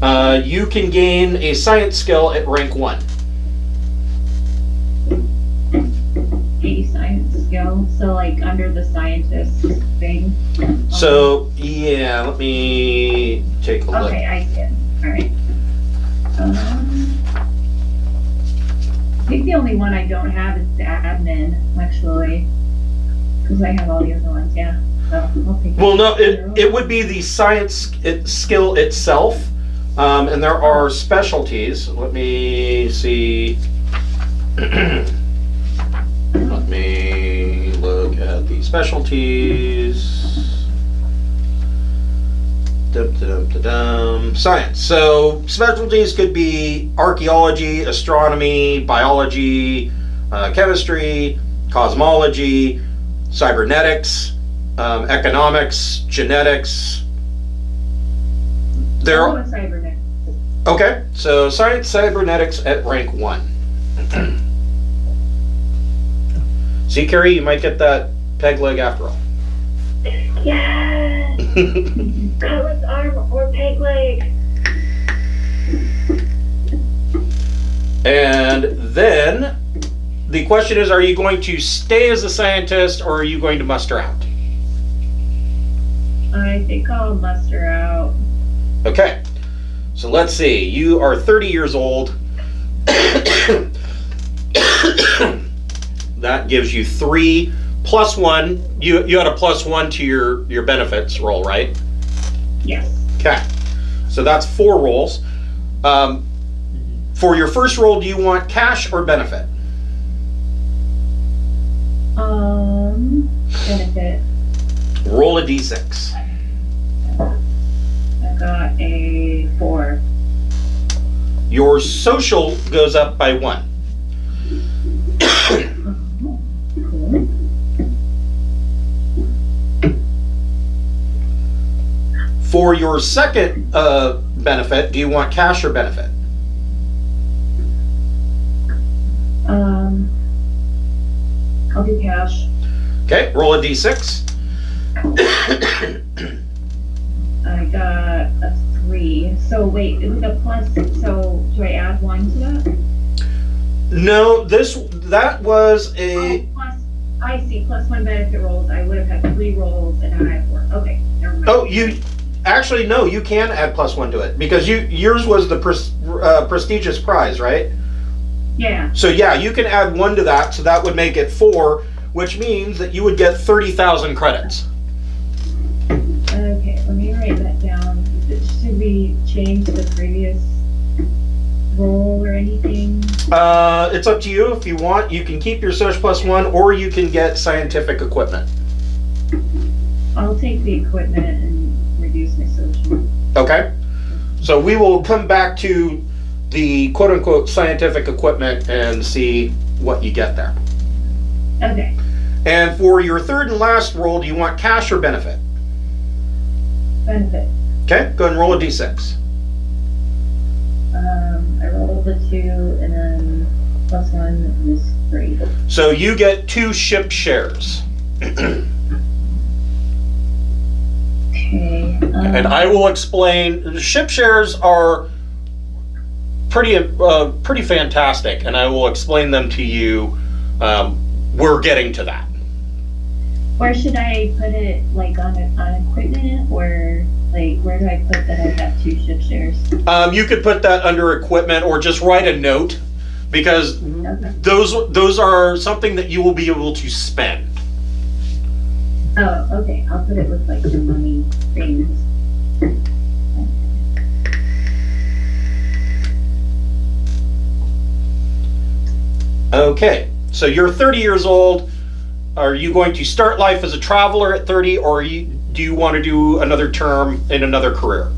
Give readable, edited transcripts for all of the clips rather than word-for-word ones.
You can gain a science skill at rank 1. A science skill, so like under the scientist thing. So, yeah, let me take a look. Okay, I see it. Alright. I think the only one I don't have is the admin, actually. Because I have all the other ones, yeah. So I'll take Well, no, it would be the science skill itself, and there are specialties. Let me see. Let me look at the specialties. Science. So specialties could be archaeology, astronomy, biology, chemistry, cosmology, cybernetics, economics, genetics. Cybernetics. Okay, so science, cybernetics at rank 1. See, Carrie, you might get that peg leg after all. Yes! Color's arm or peg leg. And then the question is, are you going to stay as a scientist or are you going to muster out? I think I'll muster out. Okay, so let's see. You are 30 years old. That gives you 3 plus 1. You had a plus 1 to your benefits roll, right? Yes. Okay, so that's 4 rolls. For your first roll, do you want cash or benefit? Benefit. Roll a d6. I got a 4. Your social goes up by 1. Cool. For your second benefit, do you want cash or benefit? I'll do cash. Okay, roll a d6. I got a 3. So wait, it was a plus. So do I add 1 to that? No, that was a. Oh, plus. I see. Plus 1 benefit rolls. I would have had 3 rolls, and now I have 4. Okay, never mind. Oh, you actually no. You can add plus 1 to it because yours was the prestigious prize, right? Yeah. So yeah, you can add 1 to that. So that would make it 4, which means that you would get 30,000 credits. Okay, let me write that down. Should we change the previous roll or anything? It's up to you. If you want, you can keep your social plus 1, or you can get scientific equipment. I'll take the equipment and reduce my social. Okay. So we will come back to the quote-unquote scientific equipment and see what you get there. Okay. And for your third and last roll, do you want cash or benefit? Benefit. Okay, go ahead and roll a d6. I rolled a 2 and then plus 1 is 3. So you get 2 ship shares. Okay. And I will explain. Ship shares are pretty fantastic, and I will explain them to you. We're getting to that. Where should I put it? Like on equipment, or like where do I put that I have 2 ship shares? You could put that under equipment, or just write a note, because Okay. those are something that you will be able to spend. Oh, okay. I'll put it with like the money things. Okay, so you're 30 years old. Are you going to start life as a traveler at 30, or do you want to do another term in another career?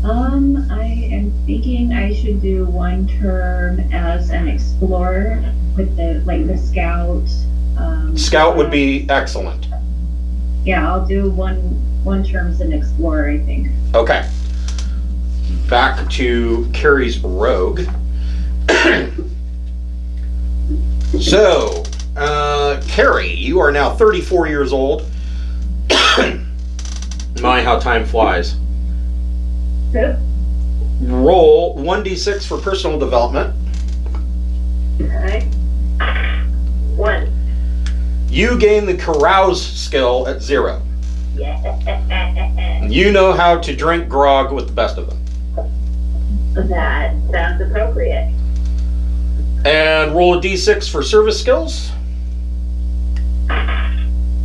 I am thinking I should do 1 term as an explorer with the scout. Scout would be excellent. Yeah, I'll do one term as an explorer, I think. Okay. Back to Carrie's rogue. So, Carrie, you are now 34 years old. My, how time flies. Yep. Roll 1d6 for personal development. Okay. 1. You gain the carouse skill at 0. Yeah. You know how to drink grog with the best of them. That sounds appropriate. And roll a d6 for service skills.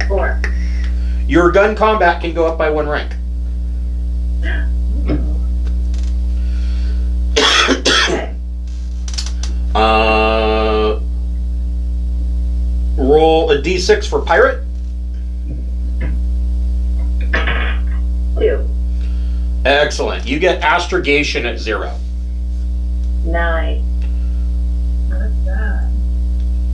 4. Your gun combat can go up by 1 rank. Okay. Roll a d6 for pirate. 2. Excellent. You get astrogation at 0. 9. What's that?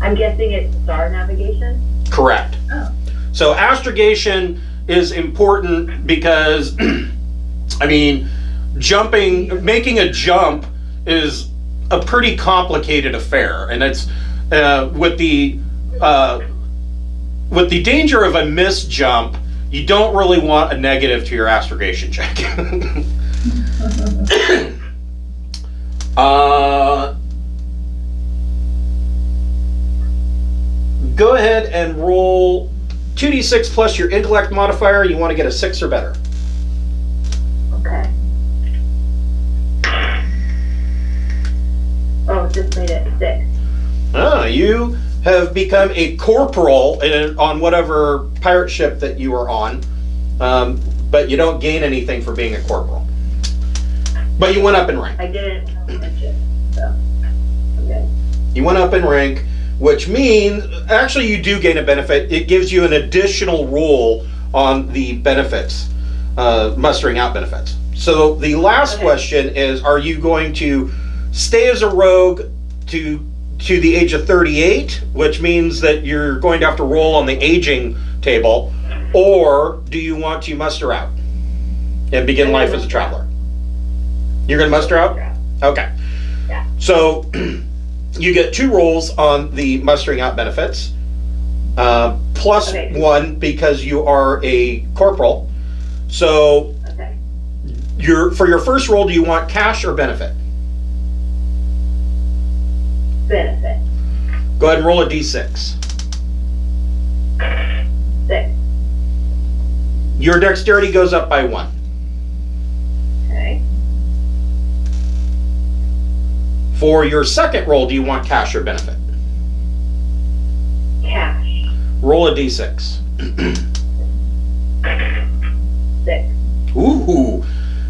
I'm guessing it's star navigation. Correct. Oh. So astrogation is important because, I mean, making a jump is a pretty complicated affair, and it's with the danger of a missed jump. You don't really want a negative to your astrogation check. Go ahead and roll 2d6 plus your intellect modifier. You want to get a 6 or better. Okay. Oh, just made it 6. You have become a corporal on whatever pirate ship that you are on, but you don't gain anything for being a corporal. But you went up in rank. I didn't mention, so okay. You went up in rank, which means actually you do gain a benefit. It gives you an additional roll on the benefits, mustering out benefits. So the last question is, are you going to stay as a rogue to the age of 38, which means that you're going to have to roll on the aging table, or do you want to muster out and begin life as a traveler? You're going to muster out? Okay. Yeah. So you get 2 rolls on the mustering out benefits, plus 1 because you are a corporal. So Okay. for your first roll, do you want cash or benefit? Benefit. Go ahead and roll a d6. 6. Your dexterity goes up by 1. Okay. For your second roll, do you want cash or benefit? Cash. Roll a d6. 6. Ooh,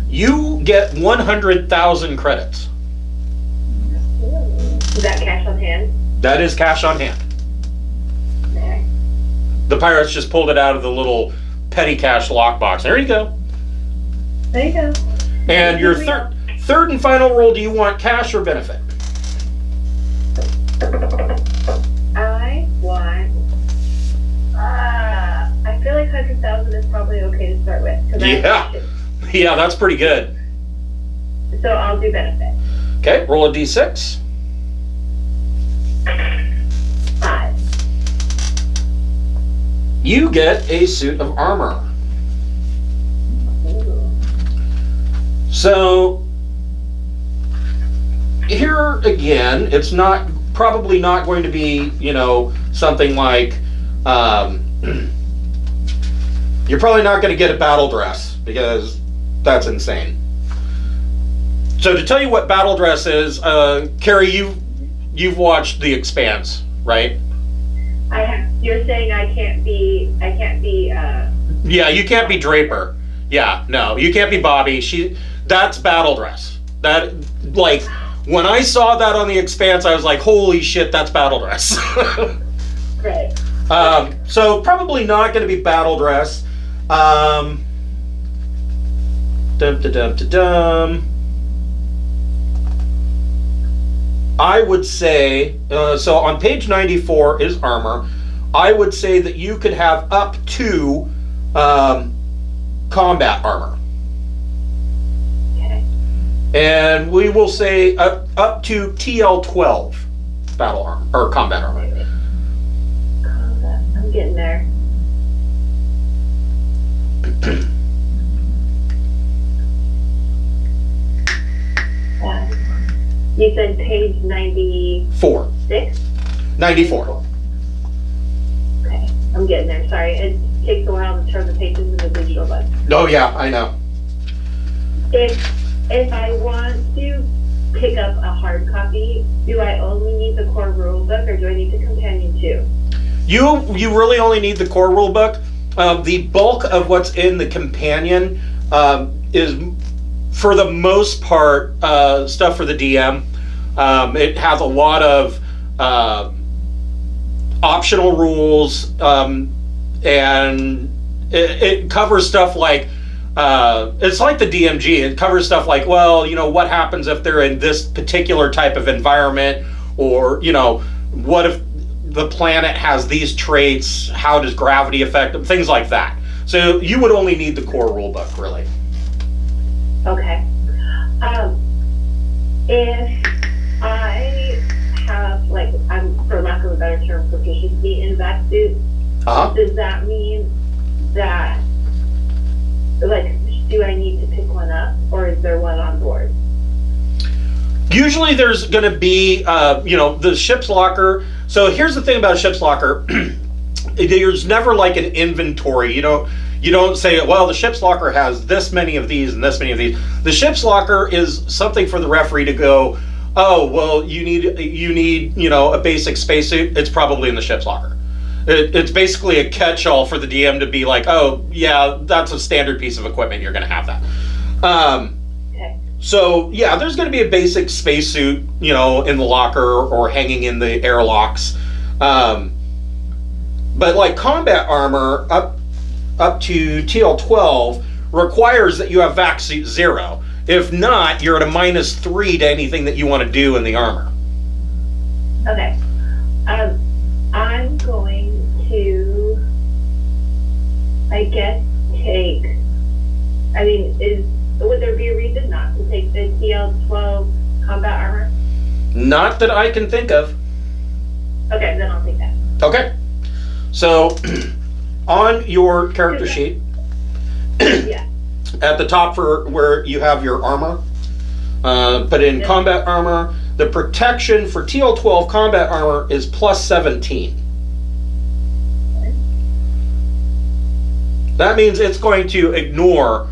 you get 100,000 credits. Is that cash on hand? That is cash on hand. Okay. The pirates just pulled it out of the little petty cash lockbox. There you go. There you go. And your third and final roll, do you want cash or benefit? I want. I feel like 100,000 is probably okay to start with. Yeah, that's pretty good. So I'll do benefit. Okay, roll a d6. 5. You get a suit of armor. Ooh. So here again, it's probably not going to be, something like, you're probably not going to get a battle dress because that's insane. So to tell you what battle dress is, Carrie, you've watched The Expanse, right? I have. You're saying I can't be. Yeah, you can't be Draper. Yeah, no, you can't be Bobby. That's battle dress. That, like, when I saw that on The Expanse, I was like, holy shit, that's battle dress. Right. So probably not going to be battle dress. I would say, so on page 94 is armor. I would say that you could have up to combat armor. Okay. And we will say up to TL12 battle armor, or combat armor. I'm getting there. page 96? 94. Okay, I'm getting there. Sorry, it takes a while to turn the pages in the digital book. Oh yeah, I know. If I want to pick up a hard copy, do I only need the core rule book, or do I need the companion too? You really only need the core rule book. The bulk of what's in the companion is, for the most part, stuff for the DM. It has a lot of optional rules, and it covers stuff like, it's like the DMG. It covers stuff like, well, you know, what happens if they're in this particular type of environment, or, you know, what if the planet has these traits, how does gravity affect them, things like that. So you would only need the core rule book, really. Okay. If I have, like, for lack of a better term, proficiency in vac suits, does that mean that, like, do I need to pick one up, or is there one on board? Usually there's going to be, you know, the ship's locker. So here's the thing about a ship's locker. There's never like an inventory. You don't say, well, the ship's locker has this many of these and this many of these. The ship's locker is something for the referee to go, oh, well, you need, you know, a basic spacesuit. It's probably in the ship's locker. It's basically a catch-all for the DM to be like, oh, yeah, that's a standard piece of equipment. You're going to have that. Okay. So, yeah, there's going to be a basic spacesuit, you know, in the locker or hanging in the airlocks. But, like, combat armor up to TL12 requires that you have vac suit 0. If not, you're at a -3 to anything that you want to do in the armor. Okay. I'm going to, I guess, would there be a reason not to take the TL12 combat armor? Not that I can think of. Okay, then I'll take that. Okay. So, on your character sheet, Yeah. at the top for where you have your armor, put in combat armor. The protection for TL12 combat armor is +17. That means it's going to ignore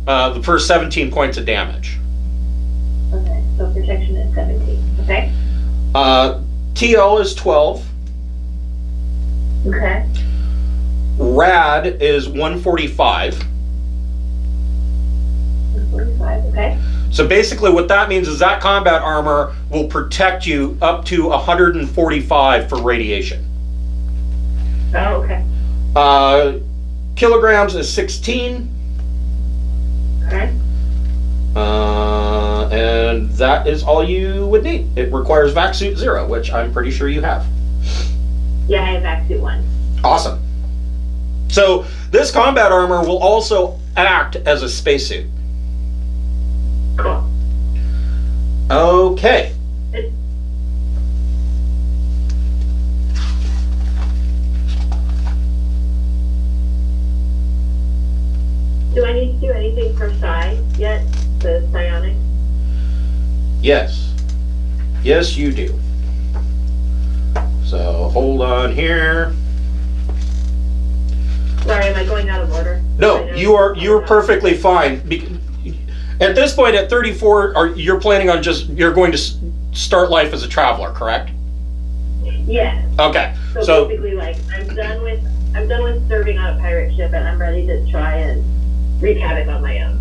the first 17 points of damage. Okay, so protection is 17. Okay. TL is 12. Okay. Rad is 145. 45, okay. So basically what that means is that combat armor will protect you up to 145 for radiation. Oh, okay. Kilograms is 16. Okay. And that is all you would need. It requires vac suit 0, which I'm pretty sure you have. Yeah, I have vac suit 1. Awesome. So this combat armor will also act as a spacesuit. Cool. Okay. Do I need to do anything for Psi yet? The Psionic? Yes. Yes, you do. So hold on here. Sorry, am I going out of order? No, you're perfectly fine. At this point, at 34, you're planning on you're going to start life as a traveler, correct? Yes. Okay. So basically, like, I'm done with serving on a pirate ship, and I'm ready to try and wreak havoc on my own.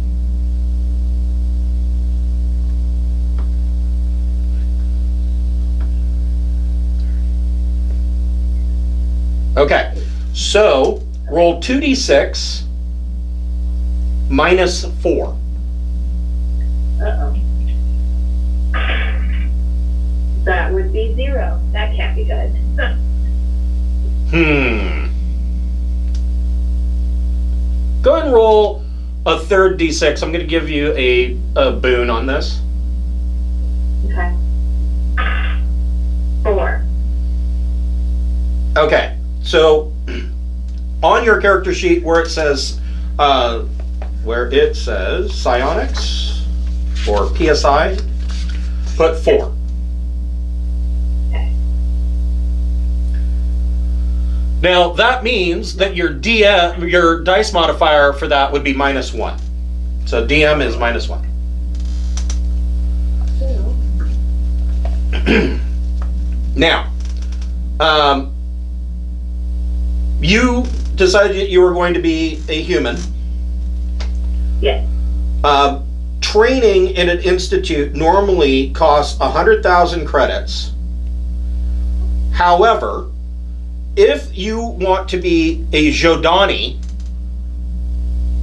Okay. So roll 2d6 -4. Uh-oh. That would be 0. That can't be good. Go ahead and roll a third d6. I'm going to give you a boon on this. Okay. 4. Okay. So on your character sheet where it says psionics or PSI, put 4. Now that means that your dice modifier for that would be -1. So DM is -1. Now, you decided that you were going to be a human. Yes. Training in an institute normally costs 100,000 credits. However, if you want to be a Jodani,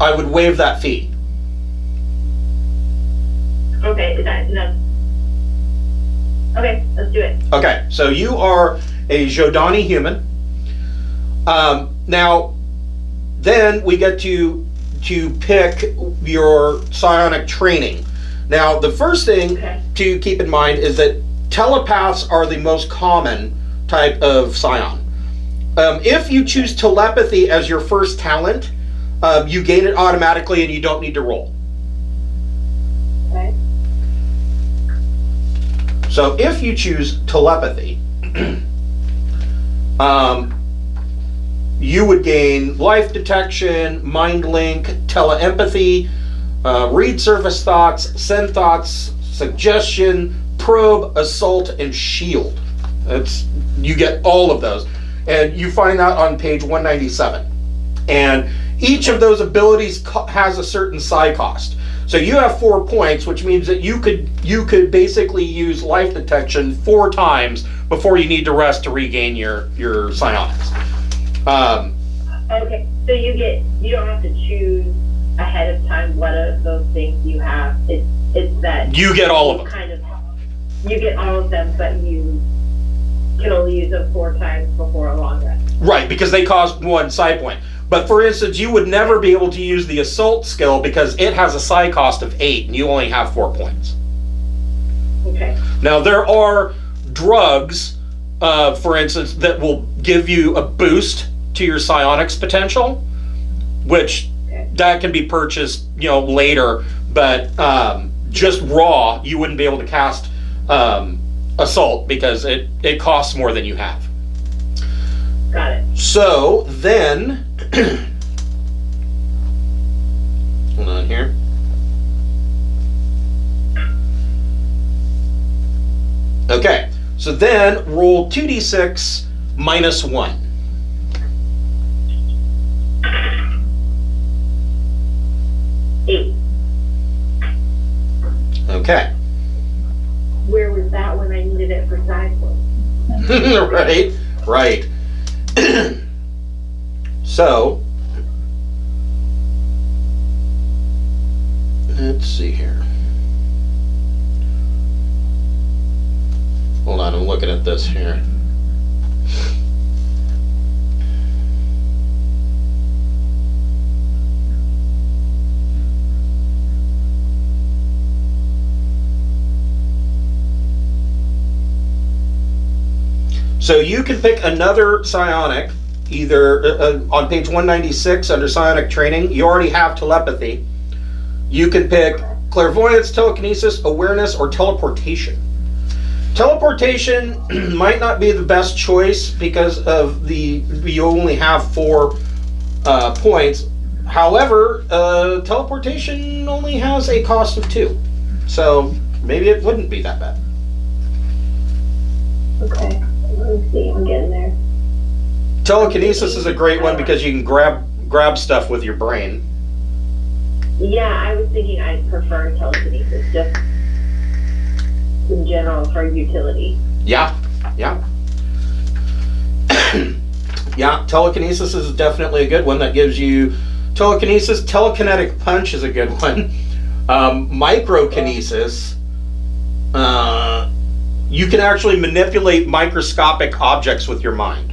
I would waive that fee. Okay, no. Okay, let's do it. Okay, so you are a Jodani human. Now, then we get to pick your psionic training. Now, the first thing to keep in mind is that telepaths are the most common type of psion. If you choose telepathy as your first talent, you gain it automatically and you don't need to roll. Okay. So if you choose telepathy, you would gain life detection, mind link, teleempathy, read surface thoughts, send thoughts, suggestion, probe, assault, and shield. You get all of those. And you find that on page 197. And each of those abilities has a certain psi cost. So you have 4 points, which means that you could basically use life detection 4 times before you need to rest to regain your psionics. Okay, so you don't have to choose ahead of time what of those things you have. It's that you get all of them. You get all of them, but you can only use them 4 times before a long rest. Right, because they cost 1 psi point. But for instance, you would never be able to use the assault skill because it has a psi cost of 8 and you only have 4 points. Okay. Now there are drugs, for instance, that will give you a boost to your psionics potential, which that can be purchased, later. But just raw, you wouldn't be able to cast assault because it costs more than you have. Got it. So then, hold on here. Okay, so then roll 2d6 -1. Eight. Okay. Where was that when I needed it for Sci-fi? Right. So, let's see here. Hold on, I'm looking at this here. So you can pick another psionic, either on page 196 under Psionic Training. You already have telepathy. You can pick clairvoyance, telekinesis, awareness, or teleportation. Teleportation might not be the best choice because of you only have 4 points. However, teleportation only has a cost of 2. So maybe it wouldn't be that bad. Okay. Let's see, I'm getting there. Telekinesis is a great one because you can grab stuff with your brain. Yeah, I was thinking I'd prefer telekinesis, just in general for utility. Yeah. Yeah, telekinesis is definitely a good one. That gives you telekinesis. Telekinetic punch is a good one. Microkinesis. You can actually manipulate microscopic objects with your mind.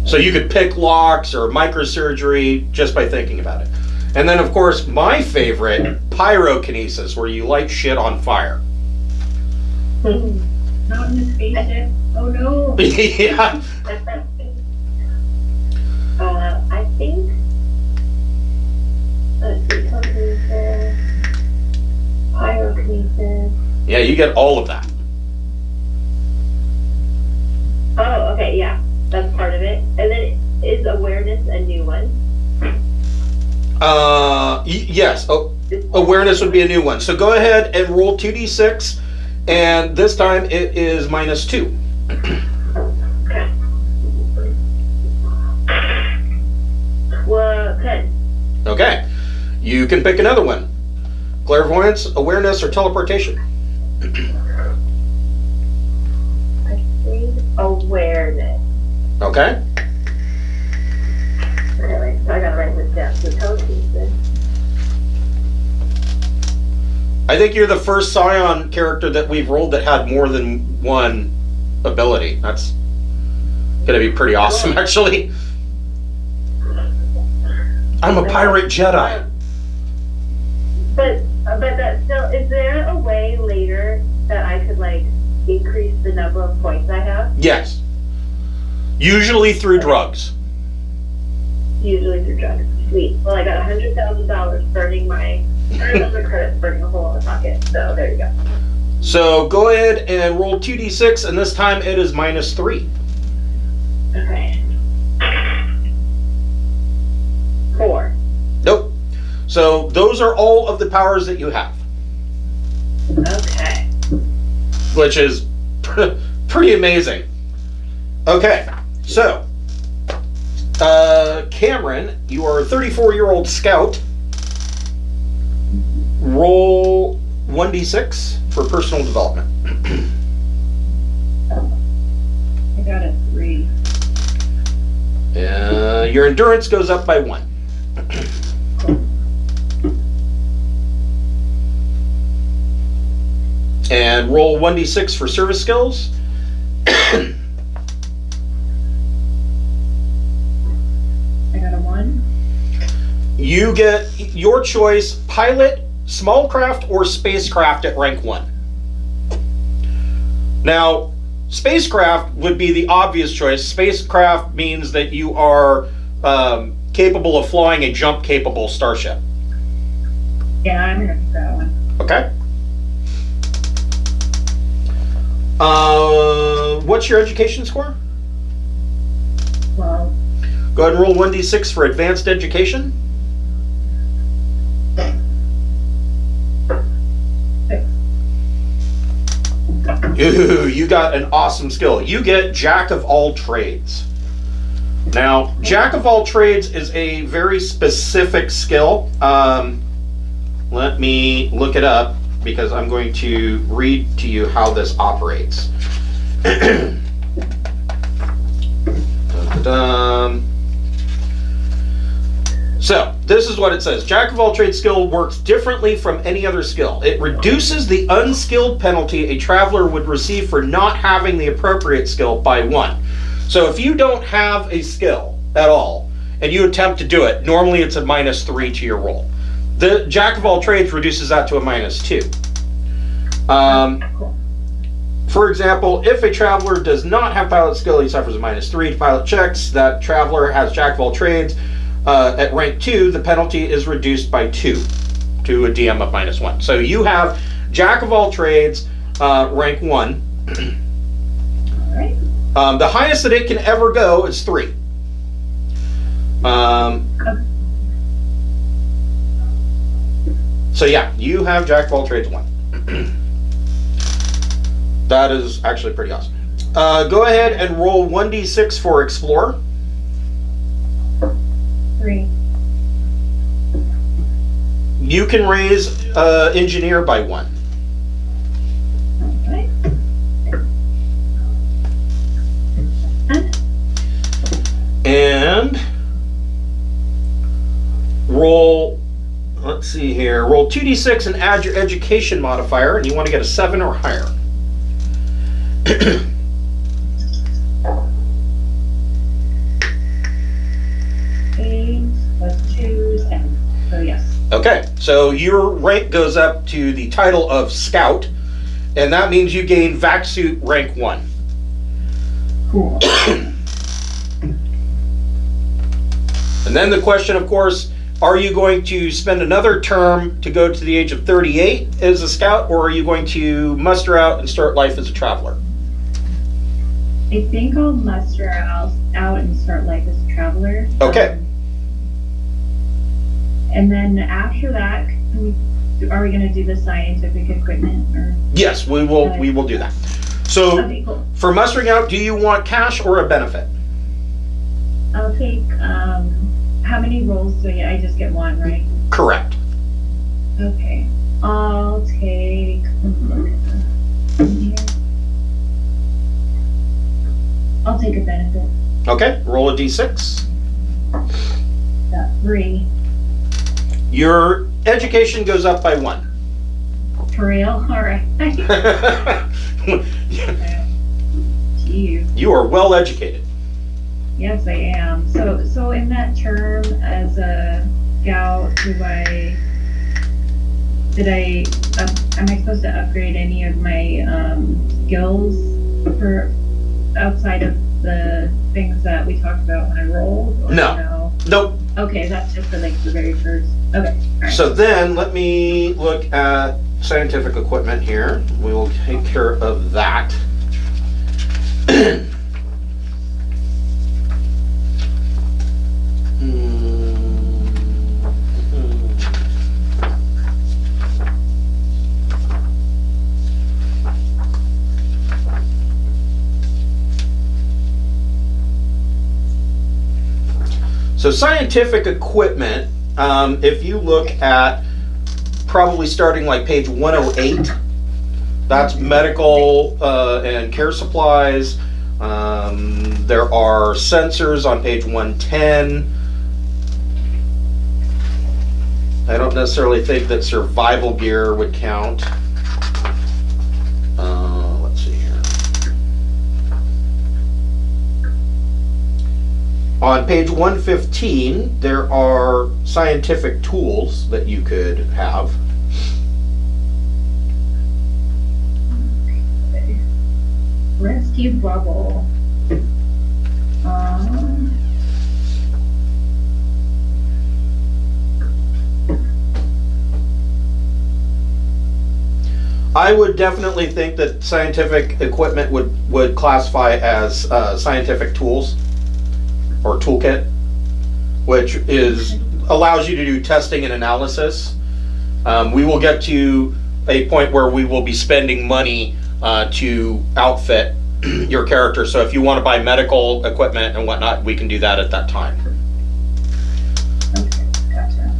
So you could pick locks or microsurgery just by thinking about it. And then, of course, my favorite, pyrokinesis, where you light shit on fire. Not in the spaceship. Oh no. Yeah. I think. Let's see, telekinesis, pyrokinesis. Yeah, you get all of that. Oh, okay, yeah. That's part of it. And then is awareness a new one? Yes. Oh, awareness would be a new one. So go ahead and roll 2d6, and this time it is -2. Okay. Well, 10. Okay. You can pick another one. Clairvoyance, awareness, or teleportation. I think awareness. Okay. Okay, wait, so I gotta write this down. So telekinesis. I think you're the first Scion character that we've rolled that had more than one ability. That's gonna be pretty awesome, actually. I'm a pirate Jedi. But that still, is there a way later that I could like increase the number of points I have? Yes. Usually through drugs. Usually through drugs. Sweet. Well, I got $100,000 burning my credits, burning a hole in the pocket. So there you go. So go ahead and roll 2d6, and this time it is -3. Okay. 4. Nope. So those are all of the powers that you have, Okay. which is pretty amazing. Okay, so Cameron, you are a 34-year-old scout. Roll 1d6 for personal development. I got a 3. Your endurance goes up by 1. And roll 1d6 for service skills. I got a 1. You get your choice: pilot, small craft, or spacecraft at rank 1. Now, spacecraft would be the obvious choice. Spacecraft means that you are capable of flying a jump-capable starship. Yeah, I'm gonna pick that one. Okay. What's your education score? Well, Go ahead and roll 1d6 for advanced education. 6. Ooh, you got an awesome skill. You get Jack of all trades. Now, Jack of all trades is a very specific skill. Let me look it up because I'm going to read to you how this operates. Dun-dun-dun. So, this is what it says. Jack of all trades skill works differently from any other skill. It reduces the unskilled penalty a traveler would receive for not having the appropriate skill by 1. So if you don't have a skill at all, and you attempt to do it, normally it's a -3 to your roll. The Jack of all trades reduces that to a -2. For example, if a traveler does not have pilot skill, he suffers a -3 to pilot checks. That traveler has Jack of all trades. At rank 2, the penalty is reduced by 2 to a DM of -1. So you have Jack of all trades, rank 1. Alright. The highest that it can ever go is 3. So yeah, you have Jack of all trades 1. That is actually pretty awesome. Go ahead and roll 1d6 for Explorer. 3. You can raise Engineer by 1. Alright. And roll, let's see here, roll 2d6 and add your education modifier, and you want to get a 7 or higher. 8 plus 2 is 10. So yes. Okay, so your rank goes up to the title of Scout, and that means you gain vac suit rank 1. Cool. And then the question, of course, are you going to spend another term to go to the age of 38 as a scout, or are you going to muster out and start life as a traveler? I think I'll muster out and start life as a traveler. Okay. And then after that, are we going to do the scientific equipment? Or? Yes, we will do that. So Okay, cool. for mustering out, do you want cash or a benefit? I'll take, how many rolls do I get? I just get one, right? Correct. Okay. I'll take, I'll take a benefit. Okay, roll a d6. Got 3. Your education goes up by 1. For real? All right. Jeez. You are well educated. Yes, I am. So in that term as a scout, am I supposed to upgrade any of my skills for outside of the things that we talked about when I rolled? Or No. Nope. Okay, that's just for like the very first. Okay. All right. So then let me look at scientific equipment here. We will take care of that. So scientific equipment, if you look at probably starting like page 108, that's medical and care supplies. There are sensors on page 110. I don't necessarily think that survival gear would count. Let's see here. On page 115, there are scientific tools that you could have. Rescue bubble. I would definitely think that scientific equipment would classify as scientific tools or toolkit, which allows you to do testing and analysis. We will get to a point where we will be spending money to outfit your character. So if you want to buy medical equipment and whatnot, we can do that at that time. Okay, gotcha.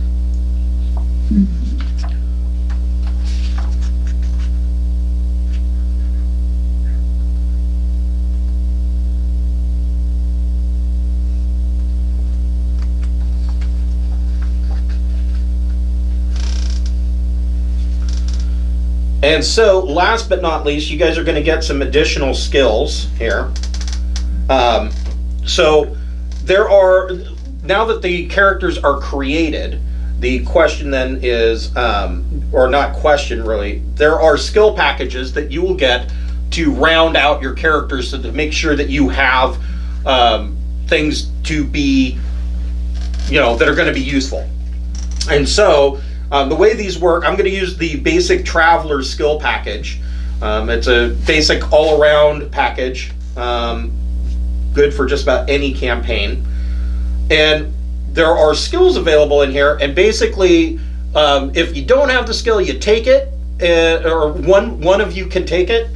And so, last but not least, you guys are going to get some additional skills here. So, there are, now that the characters are created, the question then is, or not question really, there are skill packages that you will get to round out your characters so to make sure that you have things to be, that are going to be useful. And so, the way these work, I'm going to use the basic Traveler skill package. It's a basic all-around package, good for just about any campaign. And there are skills available in here, and basically, if you don't have the skill, you take it, or one of you can take it,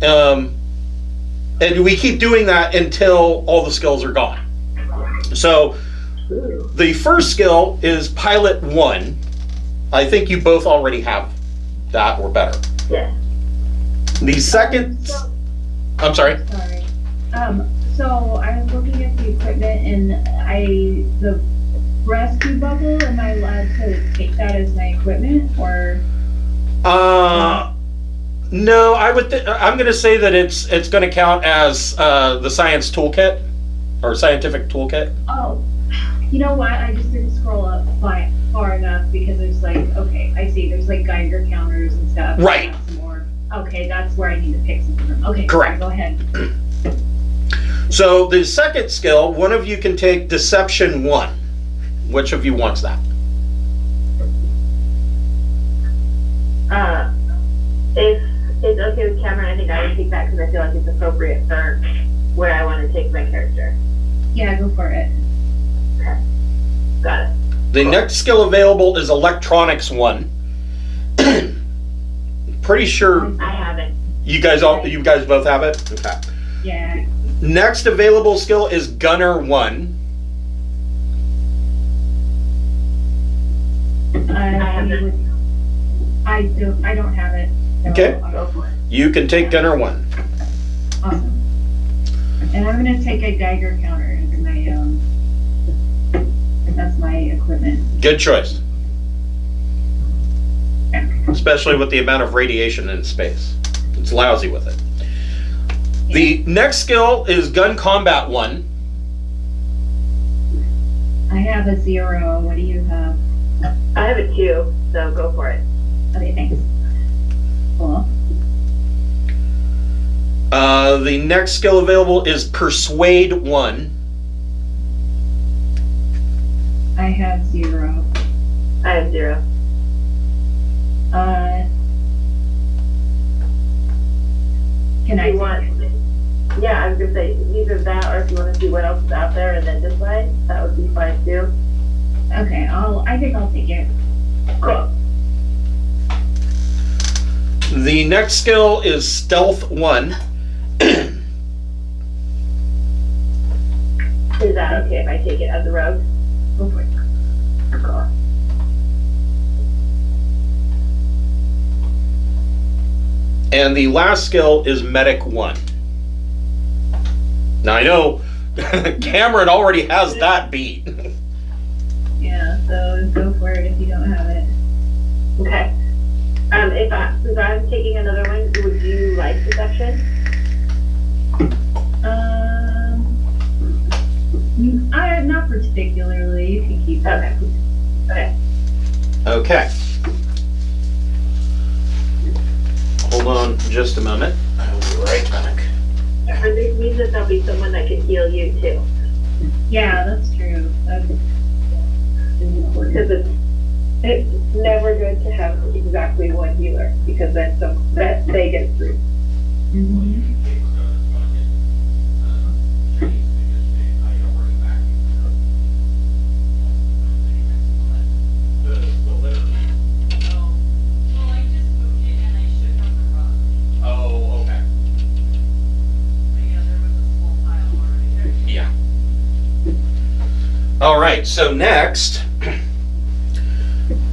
and we keep doing that until all the skills are gone. So, the first skill is Pilot 1. I think you both already have that or better. Yeah. The second, I'm sorry. Sorry. So I was looking at the equipment and the rescue bubble, am I allowed to take that as my equipment or? No, I'm going to say that it's going to count as the science toolkit or scientific toolkit. Oh, you know what? I just didn't scroll up far enough because there's like, okay, I see. There's like Geiger counters and stuff. Right. Some more. Okay, that's where I need to pick something from. Okay, correct. Go ahead. So the second skill, one of you can take Deception 1. Which of you wants that? If it's okay with Cameron, I think I would take that because I feel like it's appropriate for where I want to take my character. Yeah, go for it. Okay. Got it. The next skill available is Electronics 1. Pretty sure I have it. you guys both have it? Okay. Yeah. Next available skill is Gunner 1. I don't have it. So Okay. I'll go for it. You can take Gunner 1. Awesome. And I'm gonna take a Geiger counter as my that's my equipment. Good choice. Especially with the amount of radiation in space. It's lousy with it. The next skill is Gun Combat 1. I have a 0. What do you have? I have a 2, so go for it. Okay, thanks. Cool. The next skill available is Persuade 1. I have 0. I have 0. Can I You want? Yeah, I was gonna say either that, or if you want to see what else is out there and then decide, that would be fine too. Okay, I think I'll take it. Cool. The next skill is Stealth 1. Is that okay if I take it as a rogue? Go for it. Cool. And the last skill is Medic 1. Now I know Cameron already has that beat. Yeah, so go for it if you don't have it. Okay. Since I'm taking another one, would you like deception? Not particularly. You can keep that. Okay. Okay. Hold on just a moment. I'll be right back. And this means that there'll be someone that can heal you too. Yeah, that's true. That's important. Because it's never good to have exactly one healer, because then they get through. Mhm. Oh, okay. Yeah. All right, so next,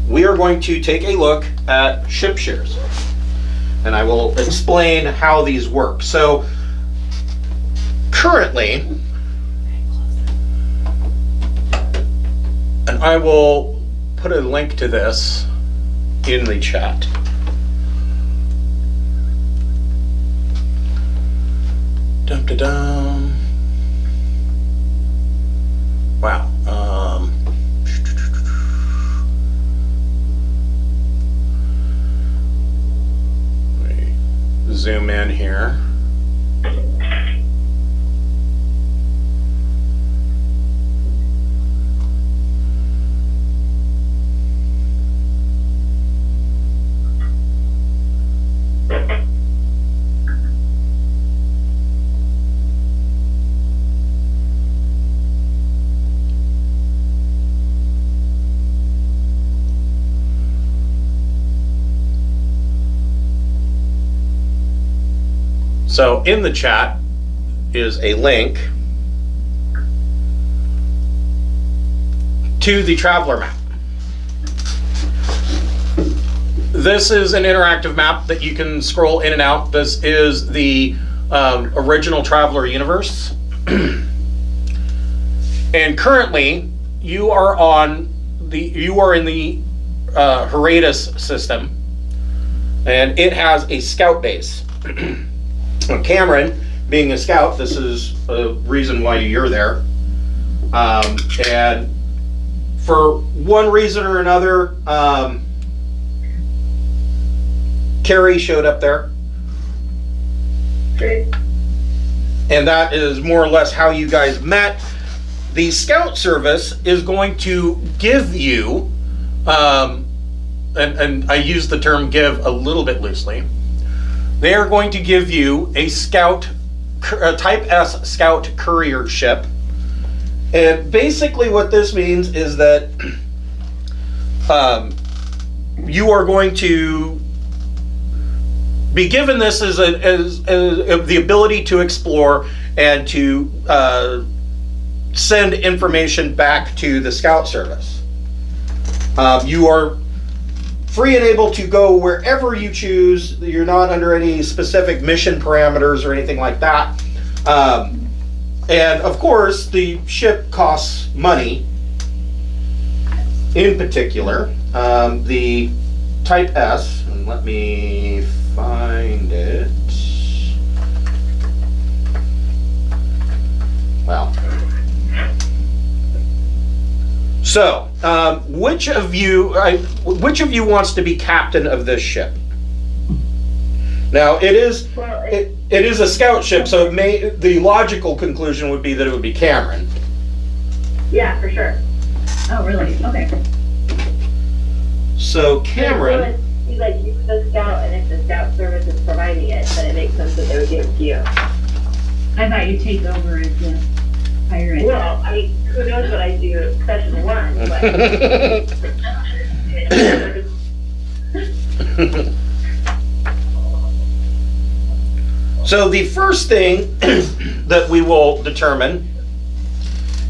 we are going to take a look at ship shares. And I will explain how these work. So, currently, and I will put a link to this in the chat. Dum da dum. Wow. Let me zoom in here. So in the chat is a link to the Traveler map. This is an interactive map that you can scroll in and out. This is the original Traveler universe. And currently you are in the Heratus system, and it has a scout base. Cameron, being a scout, this is a reason why you're there. And for one reason or another, Carrie showed up there. Great. And that is more or less how you guys met. The scout service is going to give you, and I use the term give a little bit loosely, they are going to give you a scout Type S Scout Courier ship. And basically what this means is that you are going to be given this as the ability to explore and to send information back to the Scout Service. You are free and able to go wherever you choose. You're not under any specific mission parameters or anything like that. And of course, the ship costs money. In particular, the Type S, and let me find it. Well, so which of you wants to be captain of this ship? Now it is a scout ship, so the logical conclusion would be that it would be Cameron. Yeah, for sure. Oh, really? Okay. So Cameron. He's like, you the scout, and if the scout service is providing it, then it makes sense that they would give it to you. I thought you'd take over as the pirate. Well, I mean, who knows what I do session 1, but... So the first thing that we will determine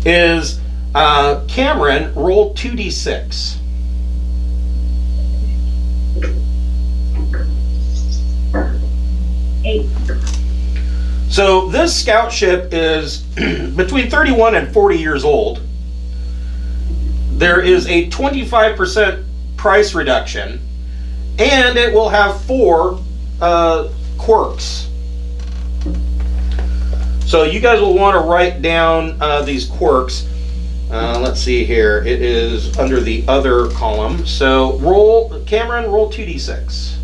is Cameron, roll 2d6. Eight. So this scout ship is between 31 and 40 years old. There is a 25% price reduction, and it will have 4 quirks. So you guys will want to write down these quirks. Let's see here. It is under the other column. So Cameron, roll 2d6.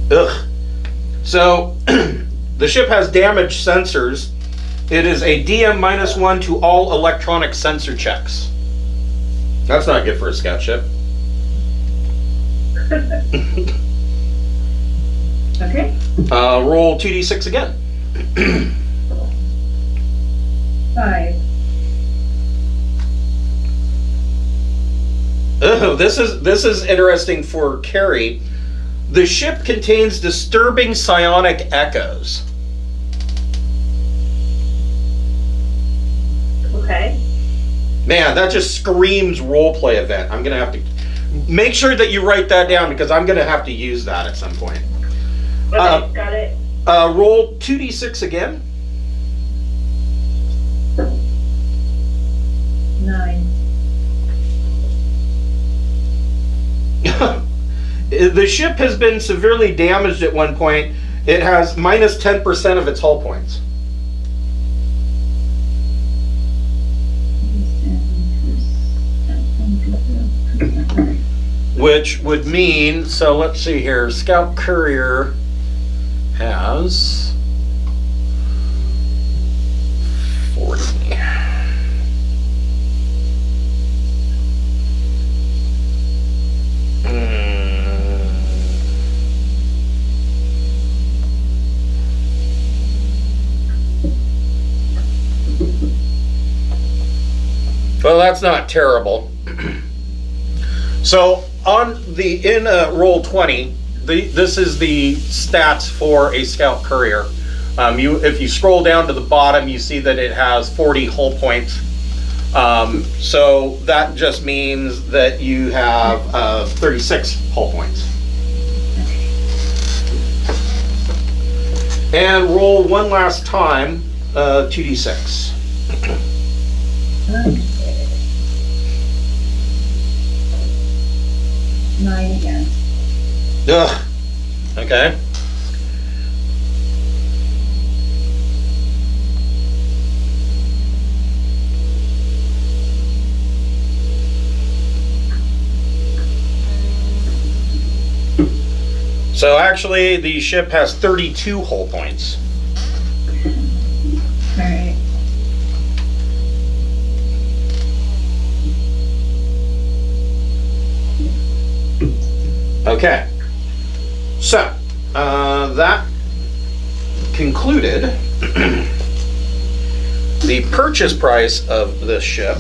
Ugh. So the ship has damaged sensors. It is a DM -1 to all electronic sensor checks. That's not good for a scout ship. Okay. Roll 2d6 again. 5. Oh, this is interesting for Carrie. The ship contains disturbing psionic echoes. Okay. Man, that just screams roleplay event. I'm gonna have to make sure that you write that down because I'm gonna have to use that at some point. Okay, got it. Roll 2d6 again. 9. The ship has been severely damaged at one point. It has minus 10% of its hull points. Which would mean, so let's see here, Scout Courier has 40. Well, that's not terrible. So in roll 20, this is the stats for a Scout Courier. If you scroll down to the bottom, you see that it has 40 hull points. So that just means that you have 36 hull points. And roll one last time, 2d6. Okay. 9 again. Ugh. Okay. So actually, the ship has 32 hull points. All right. Okay. So, that concluded the purchase price of this ship.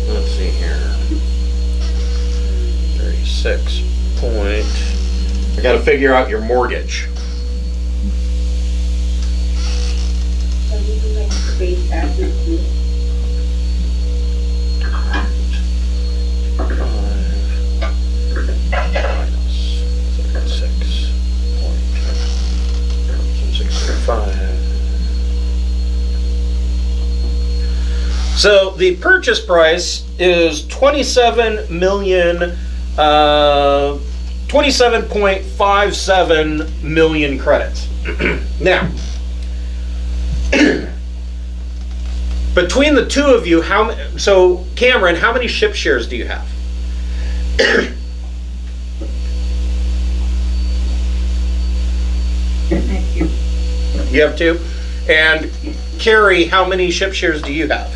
Let's see here. 36 point. I got to figure out your mortgage. So we do like space taxes too. So the purchase price is 27.57 million credits. Now, between the two of you, so Cameron, how many ship shares do you have? You have 2? And Carrie, how many ship shares do you have?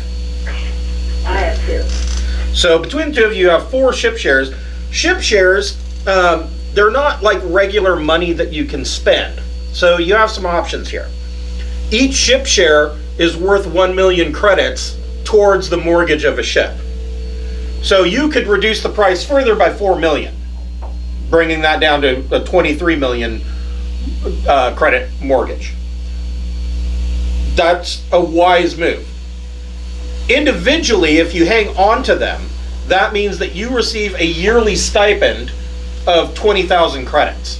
I have 2. So between the two of you have 4 ship shares. Ship shares, they're not like regular money that you can spend. So you have some options here. Each ship share is worth 1 million credits towards the mortgage of a ship. So you could reduce the price further by 4 million, bringing that down to a 23 million credit mortgage. That's a wise move. Individually, if you hang on to them, that means that you receive a yearly stipend of 20,000 credits,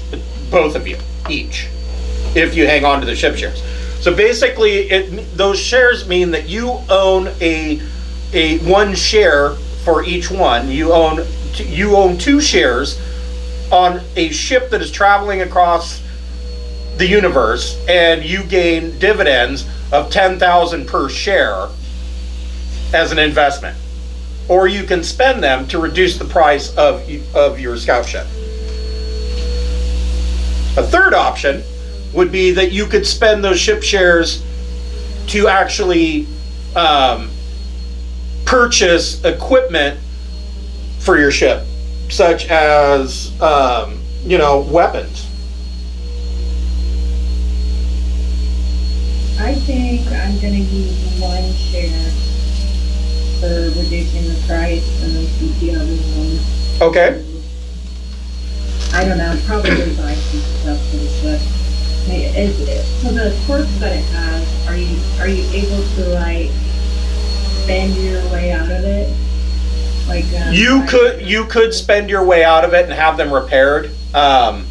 both of you, each, if you hang on to the ship shares. So basically, those shares mean that you own a 1 share for each one. You own 2 shares on a ship that is traveling across the universe, and you gain dividends of 10,000 per share as an investment. Or you can spend them to reduce the price of your scout ship. A third option would be that you could spend those ship shares to actually purchase equipment for your ship, such as weapons. I think I'm gonna use 1 share for reducing the price and then keep the other one. Okay. I don't know, probably buy some stuff for the ship. So the quirks that it has, are you able to like spend your way out of it? Like you could spend your way out of it and have them repaired, Okay.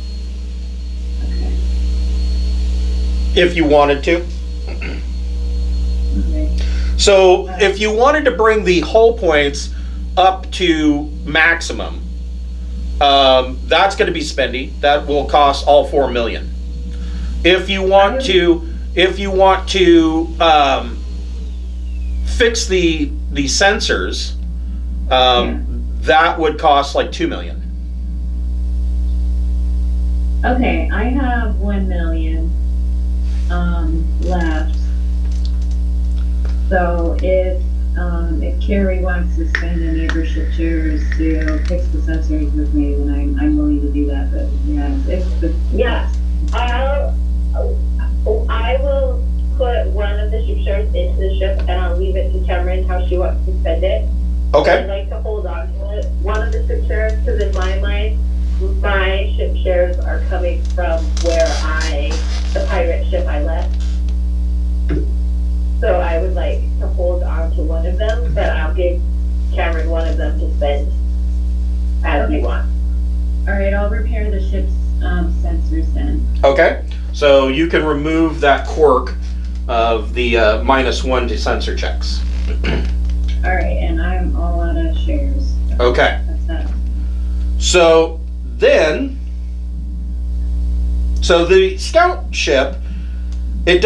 if you wanted to. Okay. So if you wanted to bring the hull points up to maximum, that's going to be spendy. That will cost all 4 million. If you want to fix the sensors, that would cost like 2 million. Okay, I have 1 million left. So if Carrie wants to spend any of her ship shares to fix the sensors with me, then I'm willing to do that. But I will put one of the ship shares into the ship, and I'll leave it to Cameron how she wants to spend it. Okay. I'd like to hold on to it. One of the ship shares, because in my mind, my ship shares are coming from the pirate ship I left. So I would like to hold on to one of them, but I'll give Cameron one of them to spend as you want. All right, I'll repair the ship's sensors then. Okay. So you can remove that quirk of the -1 to sensor checks. All right, and I'm all out of shares. Okay. That's that. So then, the scout ship, it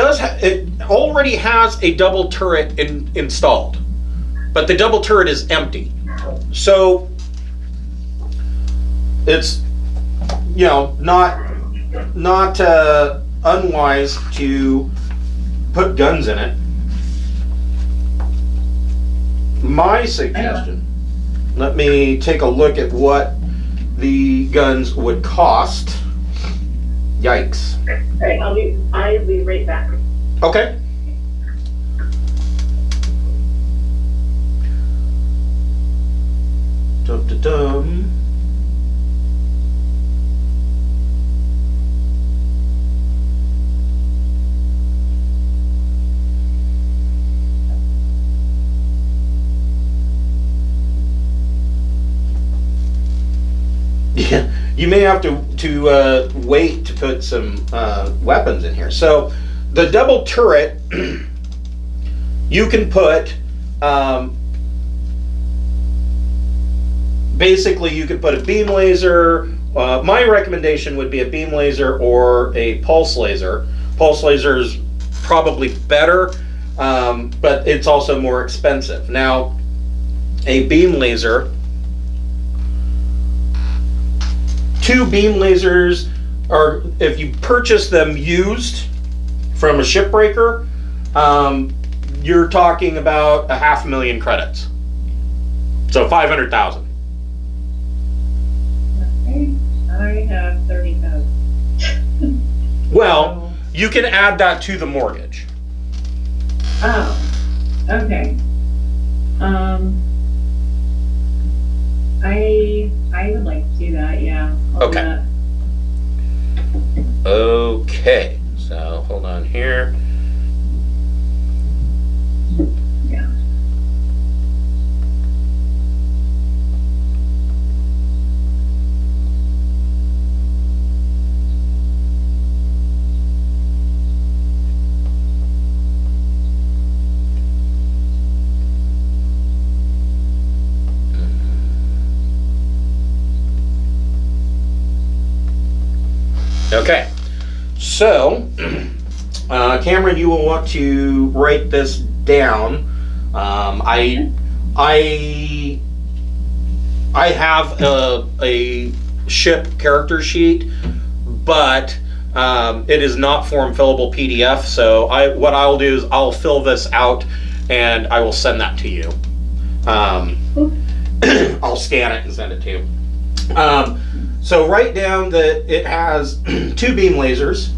already has a double turret installed, but the double turret is empty. So it's not unwise to put guns in it. My suggestion let me take a look at what the guns would cost. Yikes. Alright, I'll be right back. Okay. Dum-da-dum. Yeah, you may have to wait to put some weapons in here. So the double turret, you can put basically you could put a beam laser. My recommendation would be a beam laser or a pulse laser. Pulse laser is probably better, but it's also more expensive. Now, a beam laser. 2 beam lasers are, if you purchase them used from a shipbreaker, you're talking about 500,000 credits. So 500,000. Okay, I have 30,000. Well, you can add that to the mortgage. Oh, okay. I would like to do that, yeah. I'll do Okay. that. Okay, so hold on here. Yeah. Okay, so Cameron, you will want to write this down. I have a ship character sheet, but it is not form fillable PDF. So what I'll do is I'll fill this out and I will send that to you. I'll scan it and send it to you. So write down that it has 2 beam lasers.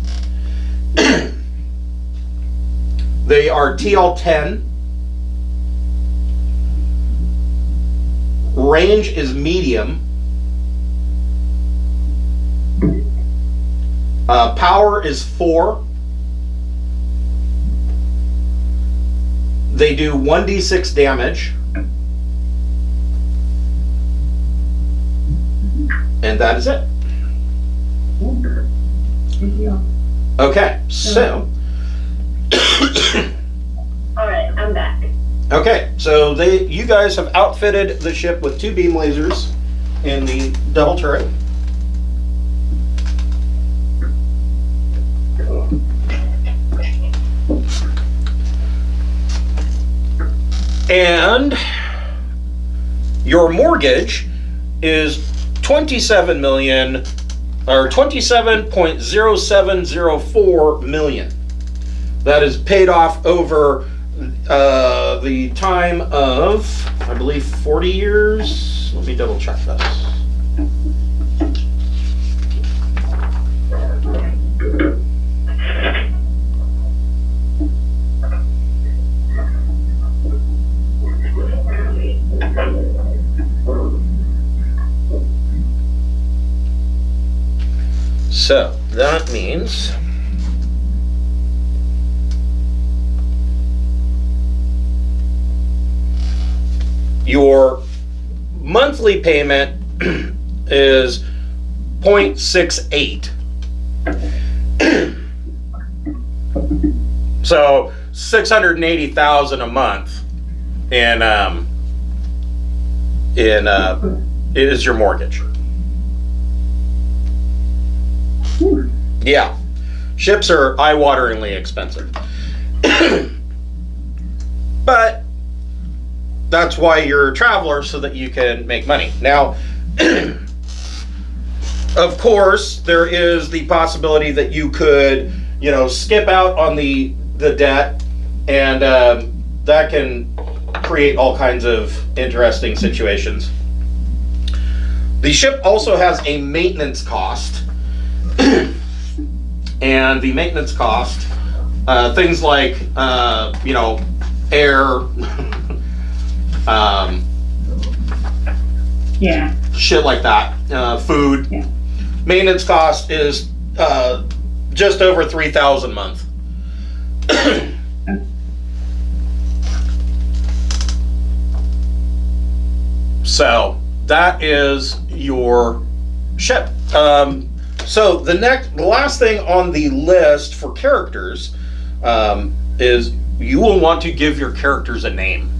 They are TL10. Range is medium. Power is 4. They do 1d6 damage. And that is it. Good deal. Okay, so. Alright, I'm back. Okay, so you guys have outfitted the ship with 2 beam lasers and the double turret. And your mortgage is 27 million or 27.0704 million. That is paid off over the time of, I believe, 40 years. Let me double check this. So that means your monthly payment is 0.68. So 680,000 a month in is your mortgage. Yeah, ships are eye-wateringly expensive. But that's why you're a traveler, so that you can make money. Now, of course, there is the possibility that you could, skip out on the debt, and that can create all kinds of interesting situations. The ship also has a maintenance cost. And the maintenance cost, things like, air, Yeah. shit like that, food. Yeah. Maintenance cost is just over 3,000 a month. So that is your ship. So the last thing on the list for characters is you will want to give your characters a name.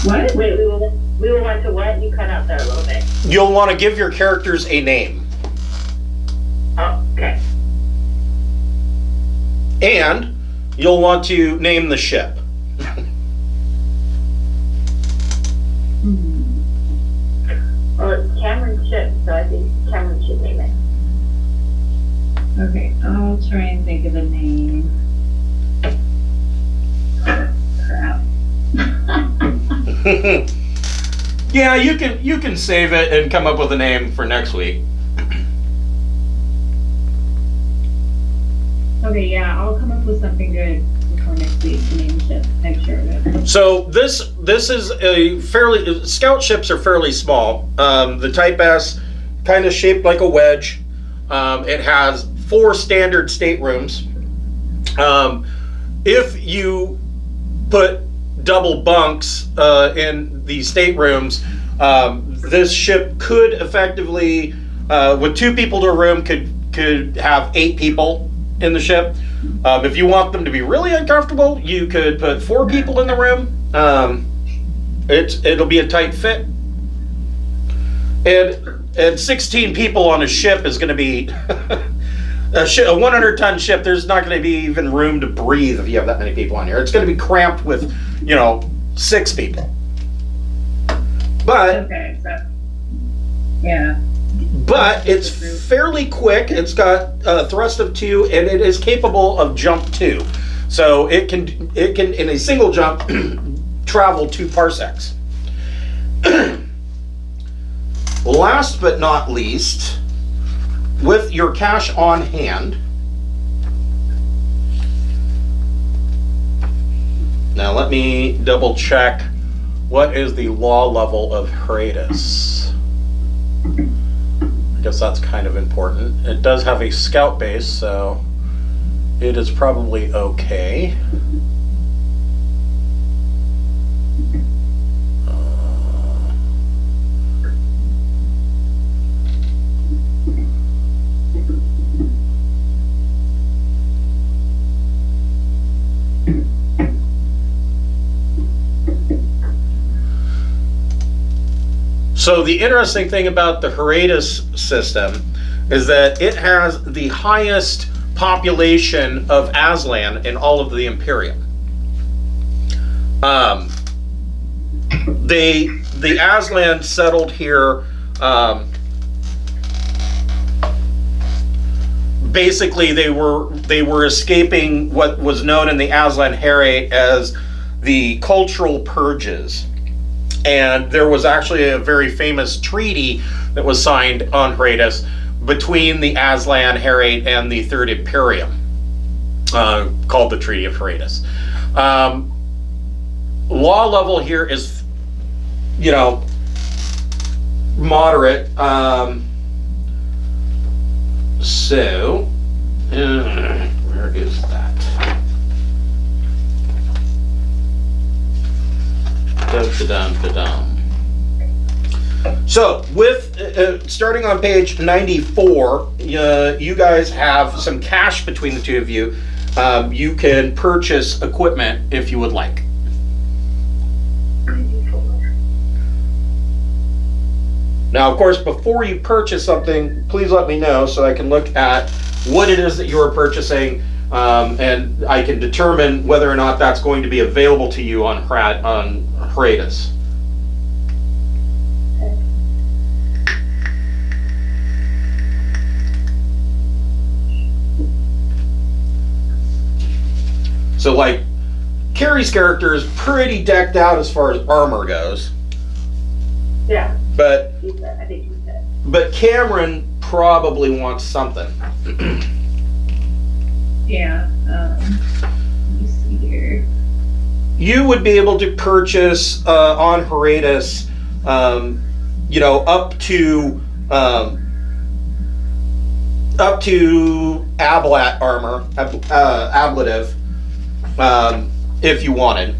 What? Wait, we will want to what? You cut out there a little bit. You'll want to give your characters a name. Oh, okay. And you'll want to name the ship. Well, it's Cameron's ship, so I think Cameron should name it. Okay, I'll try and think of a name. Crap. Yeah, you can save it and come up with a name for next week. Okay, yeah, I'll come up with something good before next week to name the ship. I'm sure of it. So this is a scout ships are fairly small. The Type S, kind of shaped like a wedge. It has 4 standard staterooms. If you put double bunks in the staterooms, this ship could effectively, with 2 people to a room, could have 8 people in the ship. If you want them to be really uncomfortable, you could put 4 people in the room. It'll be a tight fit. And 16 people on a ship is going to be a 100-ton ship. There's not going to be even room to breathe if you have that many people on here. It's going to be cramped with, 6 people. But Okay, so, yeah. But it's fairly quick. It's got a thrust of 2, and it is capable of jump 2. So it can in a single jump travel 2 parsecs. Last but not least, with your cash on hand. Now let me double check what is the law level of Heratus. I guess that's kind of important. It does have a scout base, so it is probably okay. So the interesting thing about the Heratus system is that it has the highest population of Aslan in all of the Imperium. The Aslan settled here. Basically, they were escaping what was known in the Aslan Herate as the cultural purges. And there was actually a very famous treaty that was signed on Heratus between the Aslan Herate and the Third Imperium, called the Treaty of Heratus. Law level here is, moderate. So, where is that? So, with starting on page 94, you guys have some cash between the 2 of you. You can purchase equipment if you would like. Now, of course, before you purchase something, please let me know so I can look at what it is that you are purchasing, and I can determine whether or not that's going to be available to you on Heratus. So, like, Carrie's character is pretty decked out as far as armor goes. Yeah. But I think he said. But Cameron probably wants something. Yeah. Let me see here. You would be able to purchase on Heratus, up to Ablat armor, ablative, if you wanted.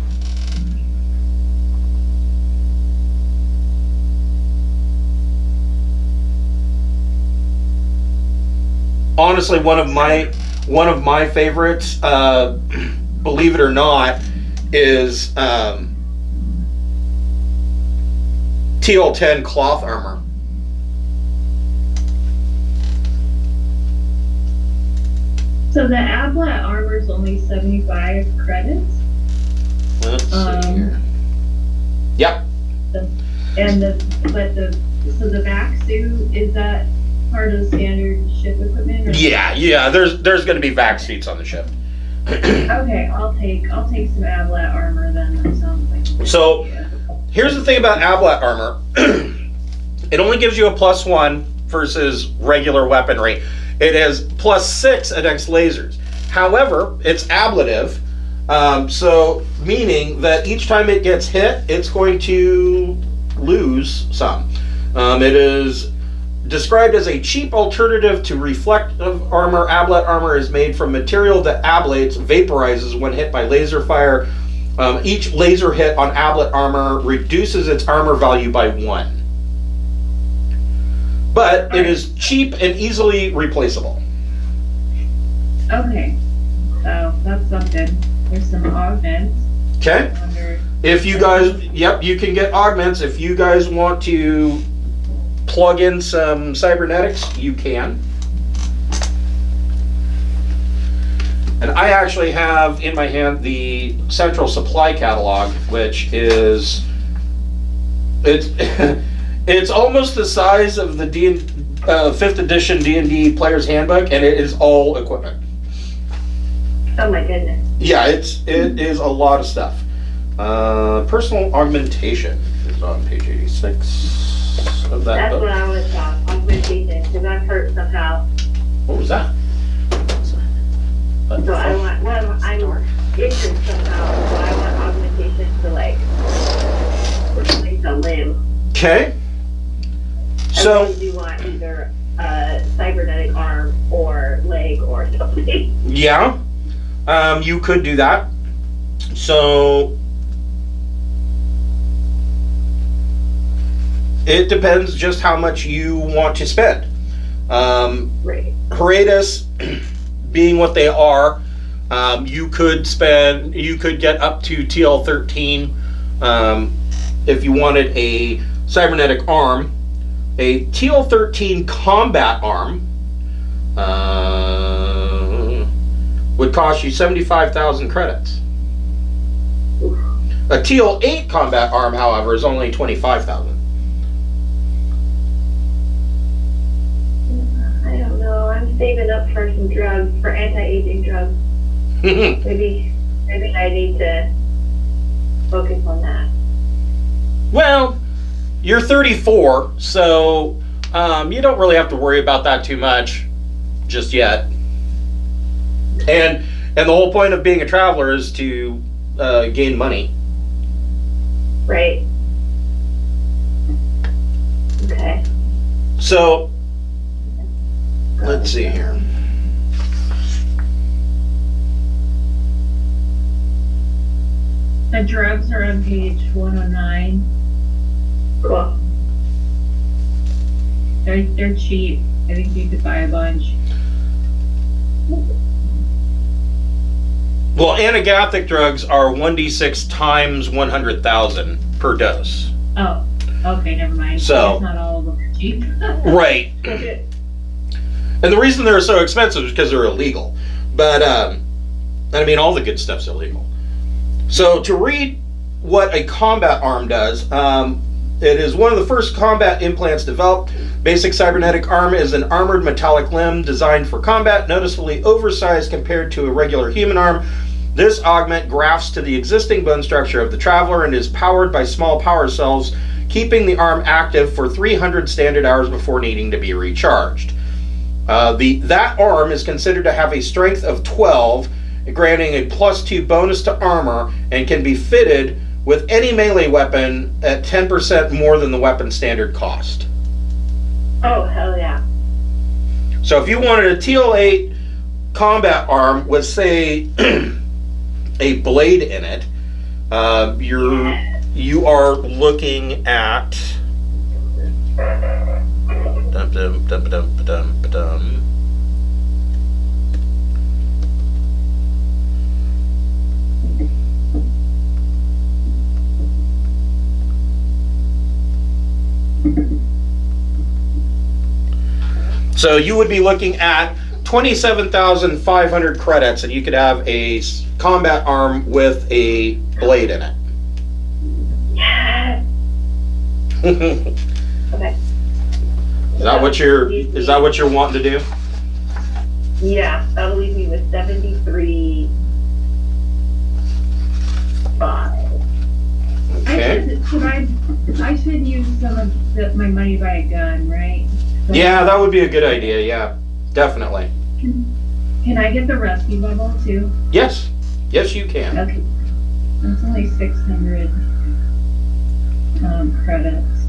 Honestly, one of my favorites, believe it or not, is TL10 cloth armor. So the Ablat armor is only 75 credits. Let's see here. Yep. So the back suit, is that part of the standard ship equipment? Or? Yeah. There's going to be vac suits on the ship. Okay, I'll take some Ablat armor then. That sounds like. So here's the thing about Ablat armor. It only gives you a +1 versus regular weaponry. It is +6 against lasers. However, it's ablative, so meaning that each time it gets hit, it's going to lose some. It is described as a cheap alternative to reflective armor. Ablat armor is made from material that ablates, vaporizes when hit by laser fire. Each laser hit on Ablat armor reduces its armor value by 1. But it is cheap and easily replaceable. Okay, so that's something. There's some augments. Okay. If you guys, you can get augments. If you guys want to plug in some cybernetics, you can. And I actually have in my hand the Central Supply Catalog, which is it's almost the size of the 5th edition D&D Player's Handbook, and it is all equipment. Oh my goodness. Yeah, it is a lot of stuff. Personal augmentation is on page 86 of that That's book. what I was about, augmentation, because I've heard somehow. What was that? So I'm interested somehow, so I want augmentation to replace a limb. Okay. So I really do want either a cybernetic arm or leg or something. yeah, you could do that. So it depends just how much you want to spend. Right. Heratus, being what they are, you could get up to TL13 if you wanted a cybernetic arm. A TL13 combat arm would cost you 75,000 credits. A TL8 combat arm, however, is only 25,000. I don't know. I'm saving up for some drugs, for anti-aging drugs. Maybe I need to focus on that. Well, you're 34, so you don't really have to worry about that too much just yet. And the whole point of being a traveler is to gain money. Right. Okay. So let's see here. The drugs are on page 109. Cool. They're cheap. I think you could buy a bunch. Well, anagathic drugs are 1d6 times 100,000 per dose. Oh, okay, never mind. So- It's not all of them are cheap. Right. And the reason they're so expensive is because they're illegal. But, I mean, all the good stuff's illegal. So, to read what a combat arm does, it is one of the first combat implants developed. Basic cybernetic arm is an armored metallic limb designed for combat, noticeably oversized compared to a regular human arm. This augment grafts to the existing bone structure of the traveler and is powered by small power cells keeping the arm active for 300 standard hours before needing to be recharged. That arm is considered to have a strength of 12, granting a +2 bonus to armor, and can be fitted with any melee weapon at 10% more than the weapon standard cost. Oh, hell yeah. So if you wanted a TL8 combat arm with, say, a blade in it, you are looking at so you would be looking at 27,500 credits, and you could have a combat arm with a blade in it. Yes. Okay. Is that what you're wanting to do? Yeah, that'll leave me with 73,500. Okay. I should use some of my money to buy a gun, right? So Yeah, that would be a good idea. Yeah, definitely. Can I get the rescue bubble too? Yes, you can. Okay. That's only 600 credits.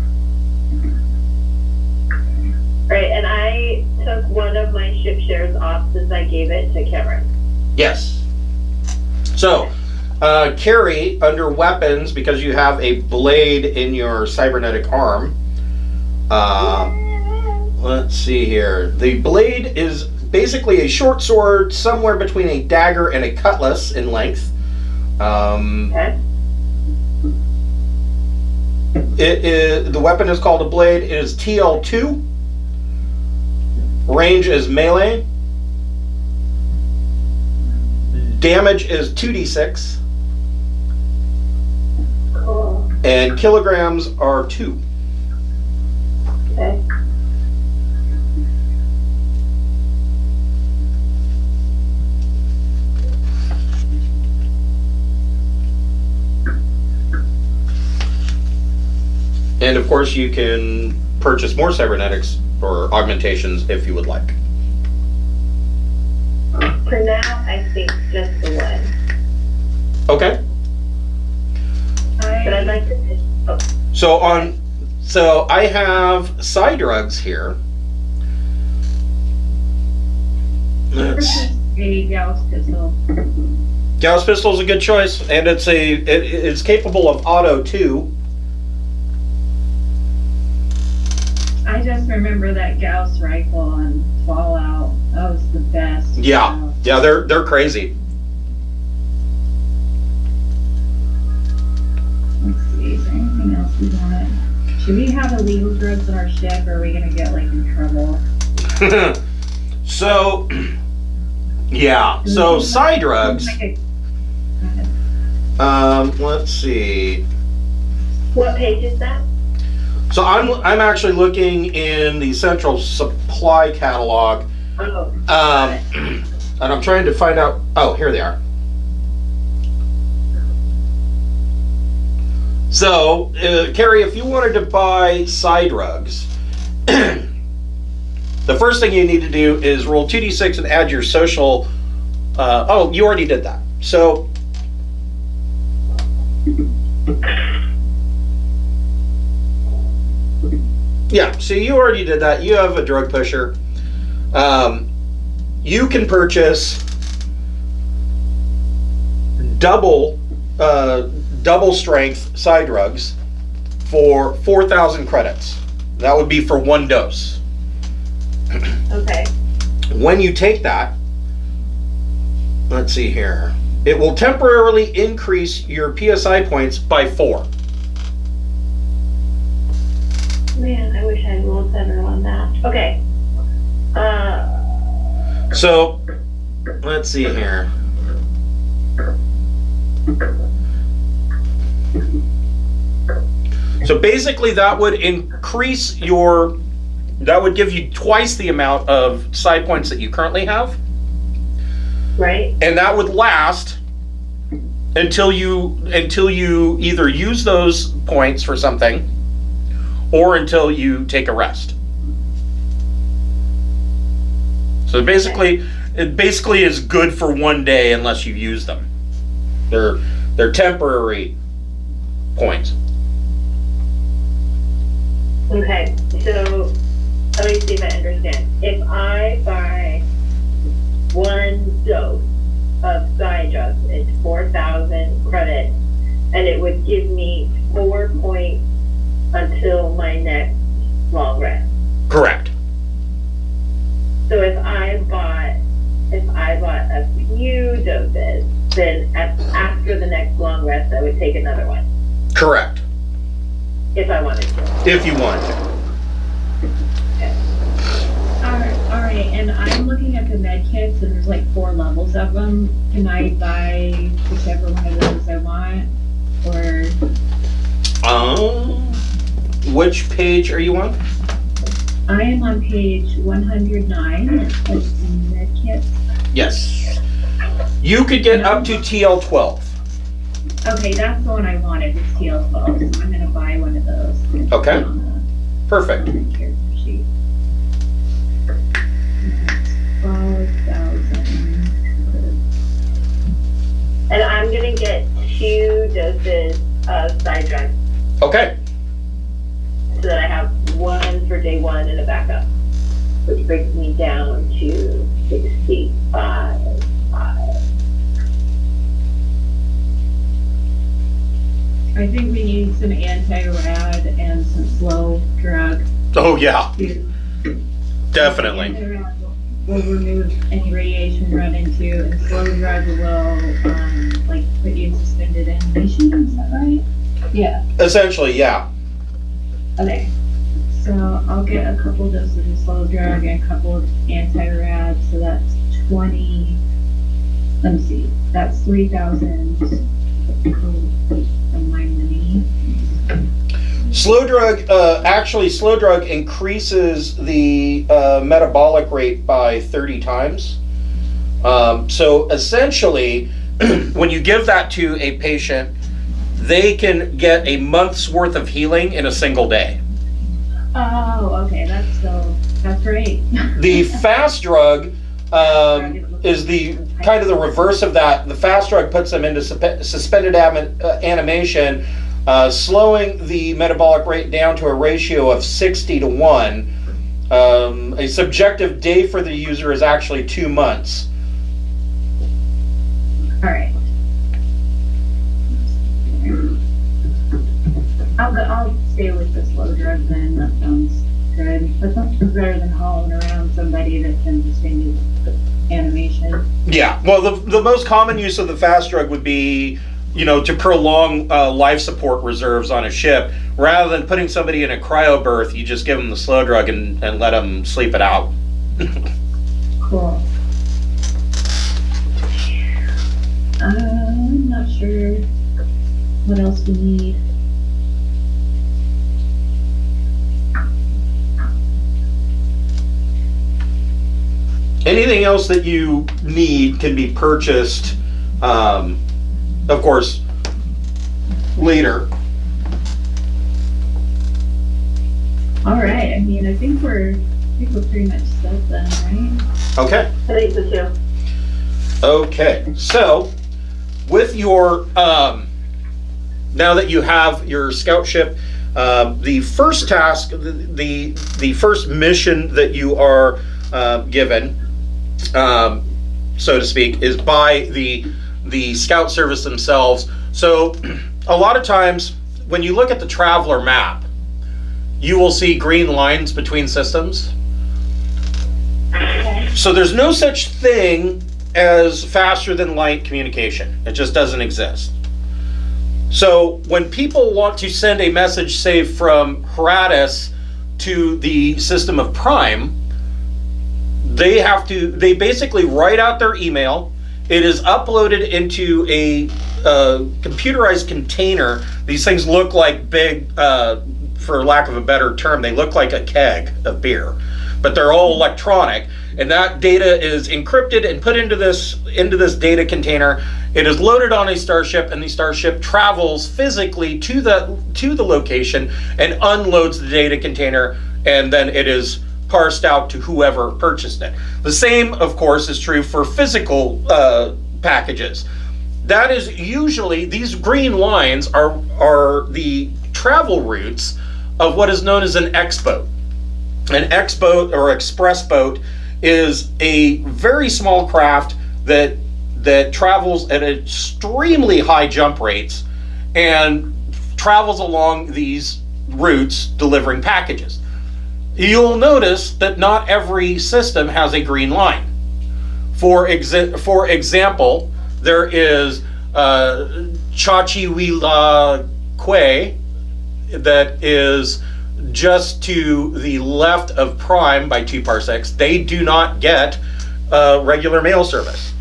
Right, and I took one of my ship shares off since I gave it to Cameron. Yes. So, carry under weapons, because you have a blade in your cybernetic arm. Let's see here. The blade is basically a short sword, somewhere between a dagger and a cutlass in length. Okay. The weapon is called a blade. It is TL2. Range is melee. Damage is 2d6. Cool. And kilograms are 2. Okay. And of course, you can purchase more cybernetics or augmentations if you would like. For now, I think just the one. Okay. But I'd like to. Oh, So I have side drugs here. Let's. A Gauss pistol. Gauss pistol is a good choice, and it's capable of auto too. I just remember that Gauss rifle on Fallout. That was the best. Yeah, they're crazy. Let's see, is there anything else we want? Should we have illegal drugs on our ship, or are we gonna get in trouble? So, yeah. So side drugs. Let's see. what page is that? So I'm actually looking in the central supply catalog, Oh. and I'm trying to find out. Oh, here they are. So, Carrie, if you wanted to buy side rugs, the first thing you need to do is roll 2d6 and add your social. Oh, you already did that. So. Yeah, so you already did that. You have a drug pusher. You can purchase double strength side drugs for 4,000 credits. That would be for one dose. Okay. When you take that, let's see here, it will temporarily increase your PSI points by 4. Man, I wish I had rolled better on that. Okay. So, let's see here. So basically that would give you twice the amount of side points that you currently have. Right. And that would last until you either use those points for something or until you take a rest. So basically, it basically is good for 1 day unless you use them. They're temporary points. Okay, so let me see if I understand. If I buy 1 dose of Psi drugs, it's 4,000 credits, and it would give me 4 points until my next long rest. Correct. So if I bought a few doses, then after the next long rest, I would take another one. Correct. If I wanted to. If you wanted to. Okay. All right, and I'm looking at the med kits, and there's like 4 levels of them. Can I buy whichever one of those I want, or? Which page are you on? I am on page 109. That's the med kit. Yes. You could get up to TL12. Okay, that's the one I wanted. Was TL12. So I'm gonna buy one of those. Okay. Perfect. Character sheet. 12,000. And I'm gonna get 2 doses of Psi drugs Okay. so that I have 1 for day 1 and a backup, which brings me down to 65. I think we need some anti-rad and some slow drug. Oh yeah, to- definitely. Anti-rad will remove any radiation run into, and slow drug will like put you in suspended animation. Is that right? Yeah. Essentially, yeah. Okay. So I'll get a couple doses of slow drug and a couple of anti-rad. So that's 20. Let me see. That's 3,000 from my money. Slow drug increases the metabolic rate by 30 times. So essentially, when you give that to a patient, they can get a month's worth of healing in a single day. Oh, okay. That's great. The fast drug is the kind of the reverse of that. The fast drug puts them into suspended animation, slowing the metabolic rate down to a ratio of 60 to 1. A subjective day for the user is actually 2 months. All right. I'll stay with the slow drug then. That sounds good. That sounds better than hauling around somebody that can just do animation. Yeah, well, the most common use of the fast drug would be, to prolong life support reserves on a ship. Rather than putting somebody in a cryo berth, you just give them the slow drug and let them sleep it out. Cool. I'm not sure what else we need. Anything else that you need can be purchased, of course, later. All right. I mean, I think we're pretty much set then, right? Okay. I think so too. Okay. So, with your now that you have your scout ship, the first task, the first mission that you are given, so to speak, is by the scout service themselves. So a lot of times when you look at the traveler map, you will see green lines between systems. Okay. So there's no such thing as faster than light communication. It just doesn't exist. So when people want to send a message, say from Heratus to the system of Prime, they basically write out their email. It is uploaded into a computerized container. These things look like big for lack of a better term, they look like a keg of beer, but they're all electronic, and that data is encrypted and put into this data container. It is loaded on a starship, and the starship travels physically to the location and unloads the data container, and then it is parsed out to whoever purchased it. The same, of course, is true for physical packages. That is usually, these green lines are the travel routes of what is known as an X-boat. An X-boat or express boat is a very small craft that travels at extremely high jump rates and travels along these routes delivering packages. You'll notice that not every system has a green line. For example, there is Calixcuel that is just to the left of Prime by 2 parsecs. They do not get regular mail service.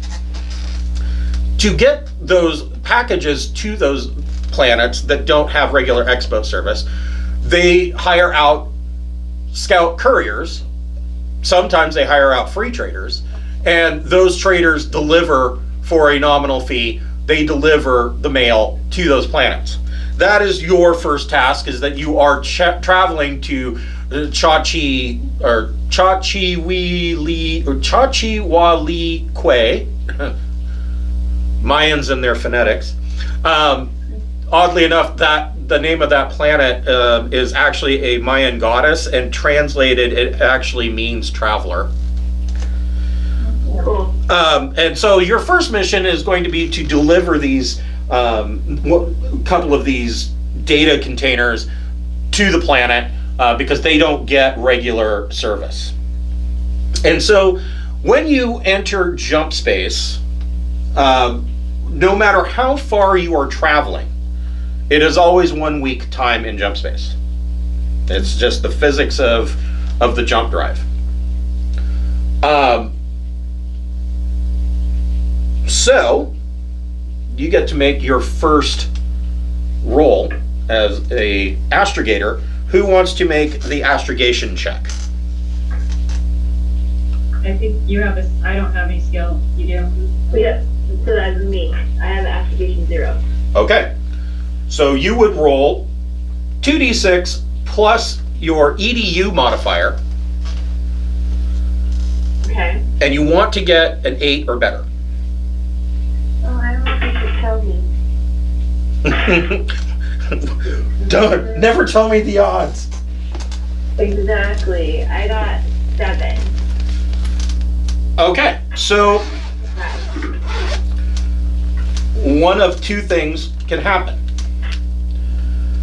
To get those packages to those planets that don't have regular X-boat service, they hire out scout couriers. Sometimes they hire out free traders, and those traders deliver for a nominal fee. They deliver the mail to those planets. That is your first task, is that you are traveling to Calixcuel, Mayans and their phonetics. Oddly enough, the name of that planet is actually a Mayan goddess, and translated, it actually means traveler. Cool. And so your first mission is going to be to deliver these couple of these data containers to the planet because they don't get regular service. And so when you enter jump space, no matter how far you are traveling, it is always 1 week time in jump space. It's just the physics of the jump drive. So you get to make your first roll as a astrogator. Who wants to make the astrogation check? I think you have I don't have any skill. You do? Yeah, so that's me. I have astrogation 0. Okay. So you would roll 2d6 plus your EDU modifier. Okay. And you want to get an 8 or better. Oh, I don't know if you should tell me. Don't, never tell me the odds. Exactly. I got 7. Okay, so Right. one of two things can happen.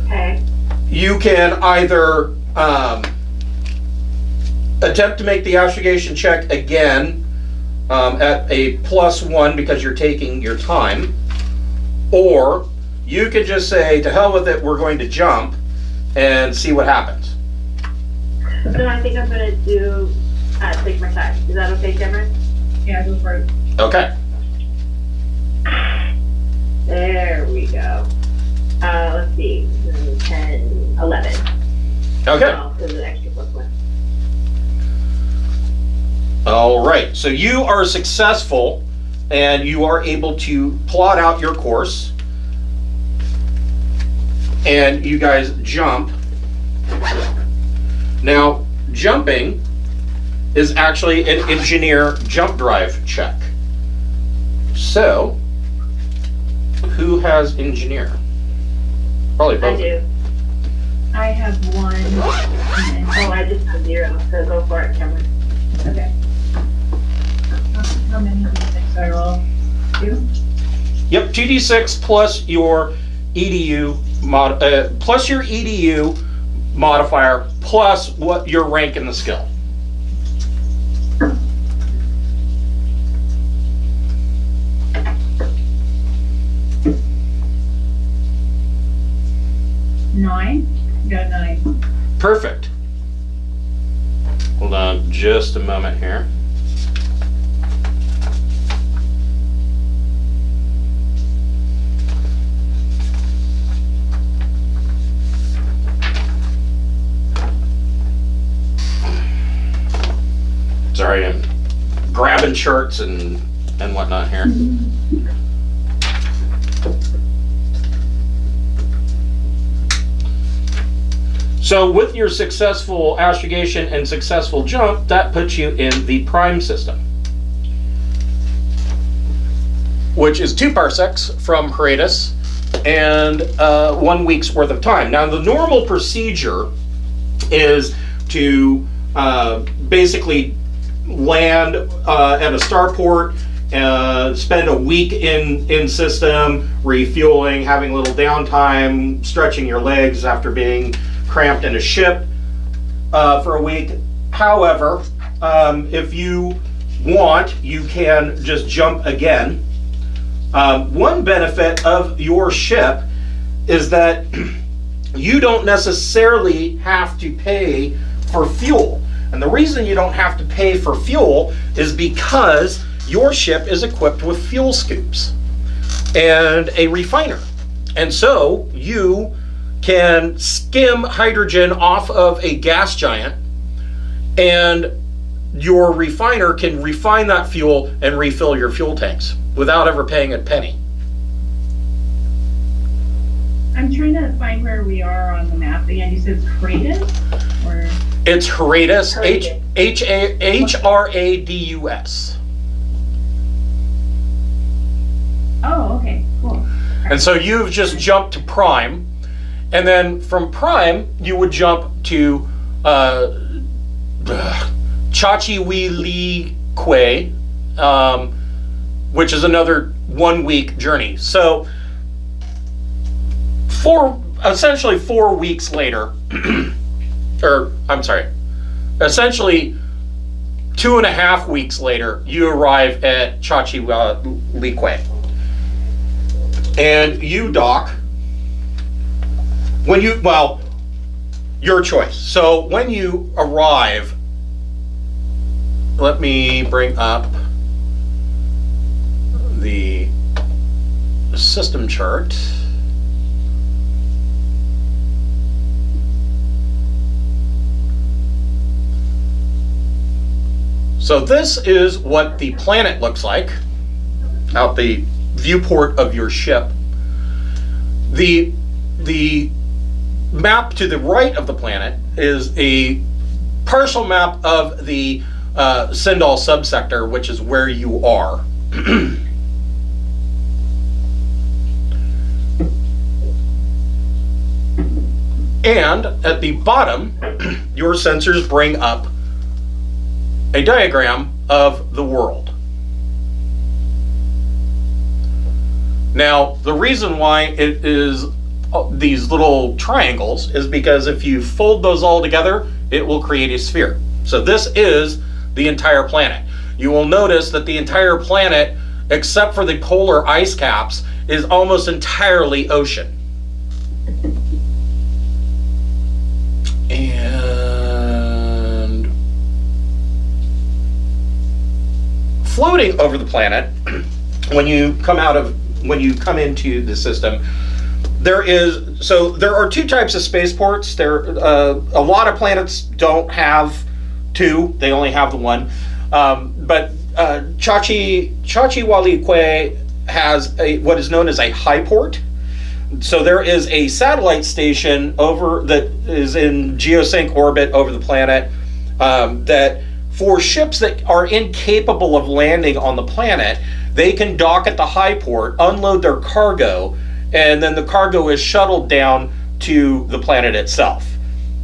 Okay. You can either attempt to make the astrogation check again at a +1 because you're taking your time, or you could just say, to hell with it, we're going to jump and see what happens. So I think I'm gonna take my time. Is that okay, Cameron? Yeah, go for it. Okay. There we go. Let's see. 10, 11. Okay. Oh, so the extra +1. All right. So you are successful, and you are able to plot out your course, and you guys jump. Now, jumping is actually an engineer jump drive check. So, who has engineer? Probably I both. do. I have 1. And Oh, I just have 0, so go for it, Cameron. okay. How many d6 I roll? 2? Yep, 2d6 plus your EDU modifier plus what your rank in the skill. Nine. Got 9. Perfect. Hold on just a moment here. Sorry, I'm grabbing shirts and whatnot here. So with your successful astrogation and successful jump, that puts you in the prime system, which is 2 parsecs from Heratus and 1 week's worth of time. Now, the normal procedure is to basically land at a starport, spend a week in system, refueling, having a little downtime, stretching your legs after being cramped in a ship for a week. However, if you want, you can just jump again. One benefit of your ship is that you don't necessarily have to pay for fuel. And the reason you don't have to pay for fuel is because your ship is equipped with fuel scoops and a refiner. And so you can skim hydrogen off of a gas giant, and your refiner can refine that fuel and refill your fuel tanks without ever paying a penny. I'm trying to find where we are on the map again. You said it's Heratus? Or? It's Heratus, Heratus. Hradus. Oh, okay, cool. And so you've just jumped to prime, and then from prime you would jump to Chachiwilique, which is another 1 week journey. So essentially 4 weeks later, or I'm sorry, essentially 2.5 weeks later, you arrive at Chachiwilique. And you dock when you, well, your choice. So when you arrive, let me bring up the system chart. So this is what the planet looks like out the viewport of your ship. The map to the right of the planet is a partial map of the Sindal subsector, which is where you are. And at the bottom, your sensors bring up a diagram of the world. Now, the reason why it is these little triangles is because if you fold those all together, it will create a sphere. So this is the entire planet. You will notice that the entire planet, except for the polar ice caps, is almost entirely ocean. And floating over the planet, when you come into the system, there are 2 types of spaceports. A lot of planets don't have 2; they only have the 1. But Chachiwilique has what is known as a high port. So there is a satellite station that is in geosync orbit over the planet, that for ships that are incapable of landing on the planet, they can dock at the high port, unload their cargo, and then the cargo is shuttled down to the planet itself.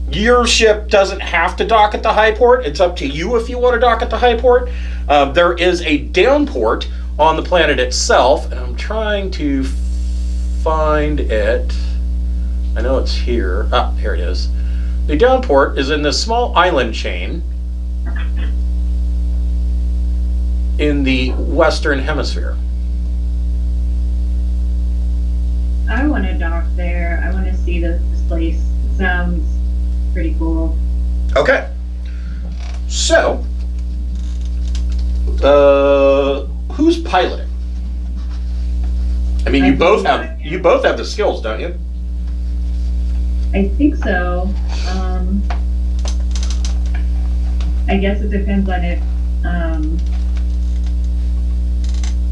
Your ship doesn't have to dock at the high port. It's up to you if you want to dock at the high port. There is a down port on the planet itself, and I'm trying to find it. I know it's here. Ah, here it is. The down port is in this small island chain in the Western Hemisphere. I want to dock there. I want to see this place. It sounds pretty cool. Okay. So, who's piloting? I mean, you both have the skills, don't you? I think so. I guess it depends on if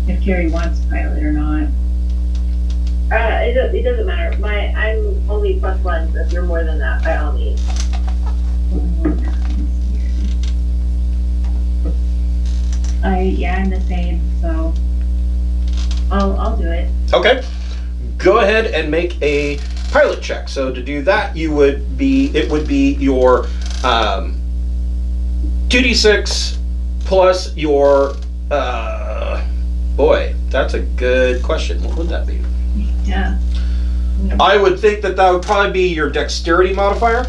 if Carrie wants to pilot or not. It doesn't matter. I'm only +1, so if you're more than that, by all means. I'm the same, so I'll do it. Okay. Go ahead and make a pilot check. So to do that, it would be your 2d6 plus your boy, that's a good question. What would that be? Yeah. I would think that would probably be your dexterity modifier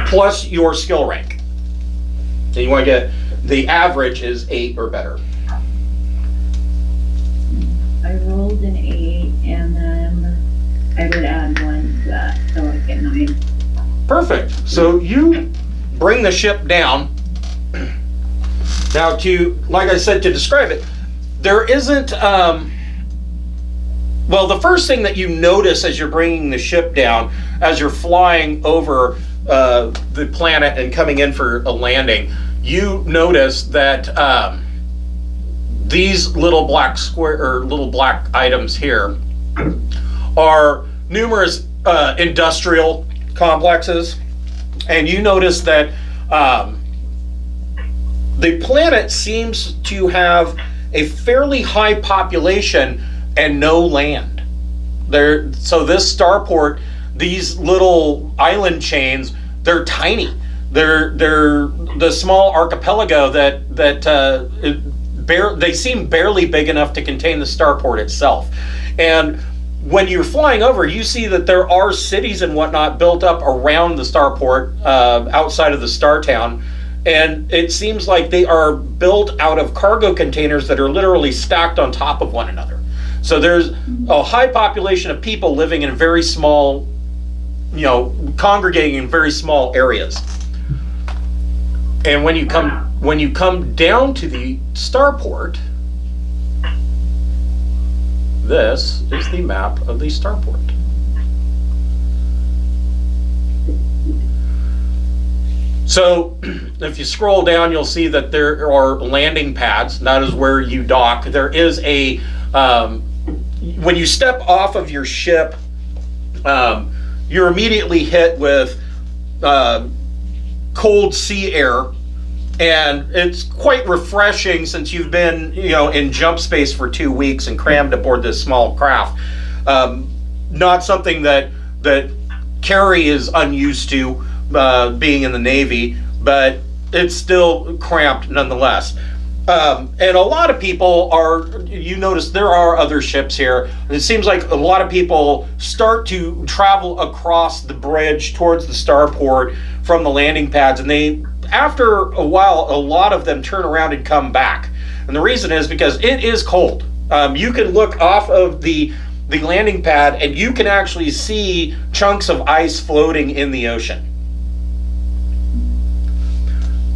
plus your skill rank. And you want to get, the average is 8 or better. I rolled an 8, and then I would add 1 to that, so I get 9. Perfect. So you bring the ship down. Now, like I said, to describe it, there isn't, well, the first thing that you notice as you're bringing the ship down, as you're flying over the planet and coming in for a landing, you notice that these little black little black items here are numerous industrial complexes, and you notice that the planet seems to have a fairly high population and no land. So this starport, these little island chains, they're tiny. They're the small archipelago they seem barely big enough to contain the starport itself. And when you're flying over, you see that there are cities and whatnot built up around the starport, outside of the star town. And it seems like they are built out of cargo containers that are literally stacked on top of one another. So there's a high population of people living in very small, congregating in very small areas. And when you come down to the starport, this is the map of the starport. So if you scroll down, you'll see that there are landing pads. That is where you dock. There is a when you step off of your ship, you're immediately hit with cold sea air, and it's quite refreshing since you've been in jump space for 2 weeks and crammed aboard this small craft. Not something that Carrie is unused to, being in the Navy, but it's still cramped nonetheless. And a lot of people you notice there are other ships here. It seems like a lot of people start to travel across the bridge towards the starport from the landing pads, and after a while, a lot of them turn around and come back. And the reason is because it is cold. You can look off of the landing pad and you can actually see chunks of ice floating in the ocean.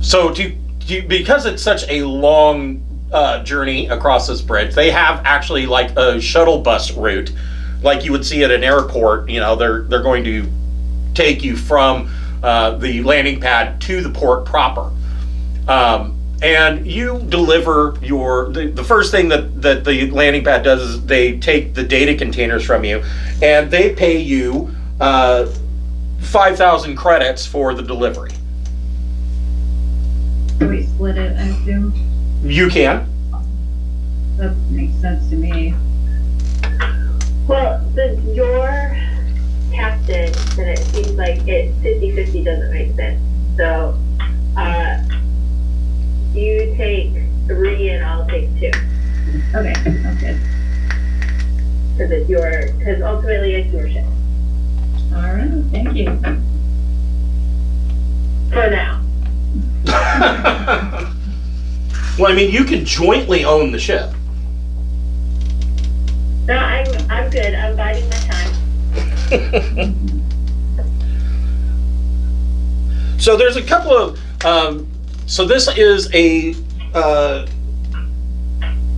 So because it's such a long journey across this bridge, they have actually like a shuttle bus route, like you would see at an airport. They're going to take you from the landing pad to the port proper. And you deliver the first thing that the landing pad does is they take the data containers from you, and they pay you 5,000 credits for the delivery. Do we split it, I assume? You can. That makes sense to me. Well, since you're captain, then it seems like 50-50 doesn't make sense. So, you take 3 and I'll take 2. Okay, sounds good. Because ultimately it's your ship. All right, thank you. For now. Well, I mean, you can jointly own the ship. No, I'm good. I'm biding my time. So there's a couple of so this is a I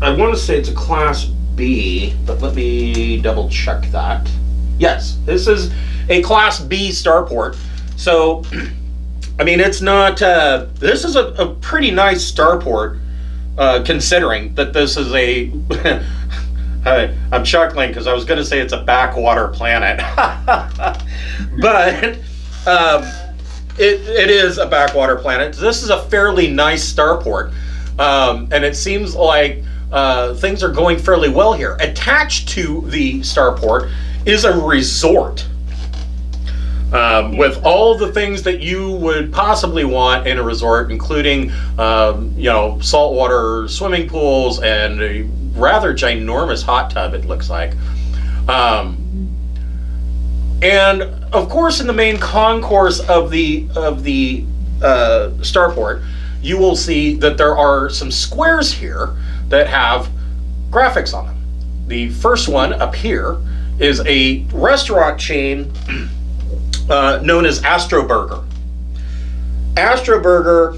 want to say it's a class B, but let me double check that. Yes, this is a class B starport. So I mean, it's not. This is a pretty nice starport, considering that this is a. I'm chuckling because I was going to say it's a backwater planet, but it is a backwater planet. This is a fairly nice starport, and it seems like things are going fairly well here. Attached to the starport is a resort. With all the things that you would possibly want in a resort, including, saltwater swimming pools and a rather ginormous hot tub, it looks like. And of course, in the main concourse of the starport, you will see that there are some squares here that have graphics on them. The first one up here is a restaurant chain known as Astro Burger. Astro Burger,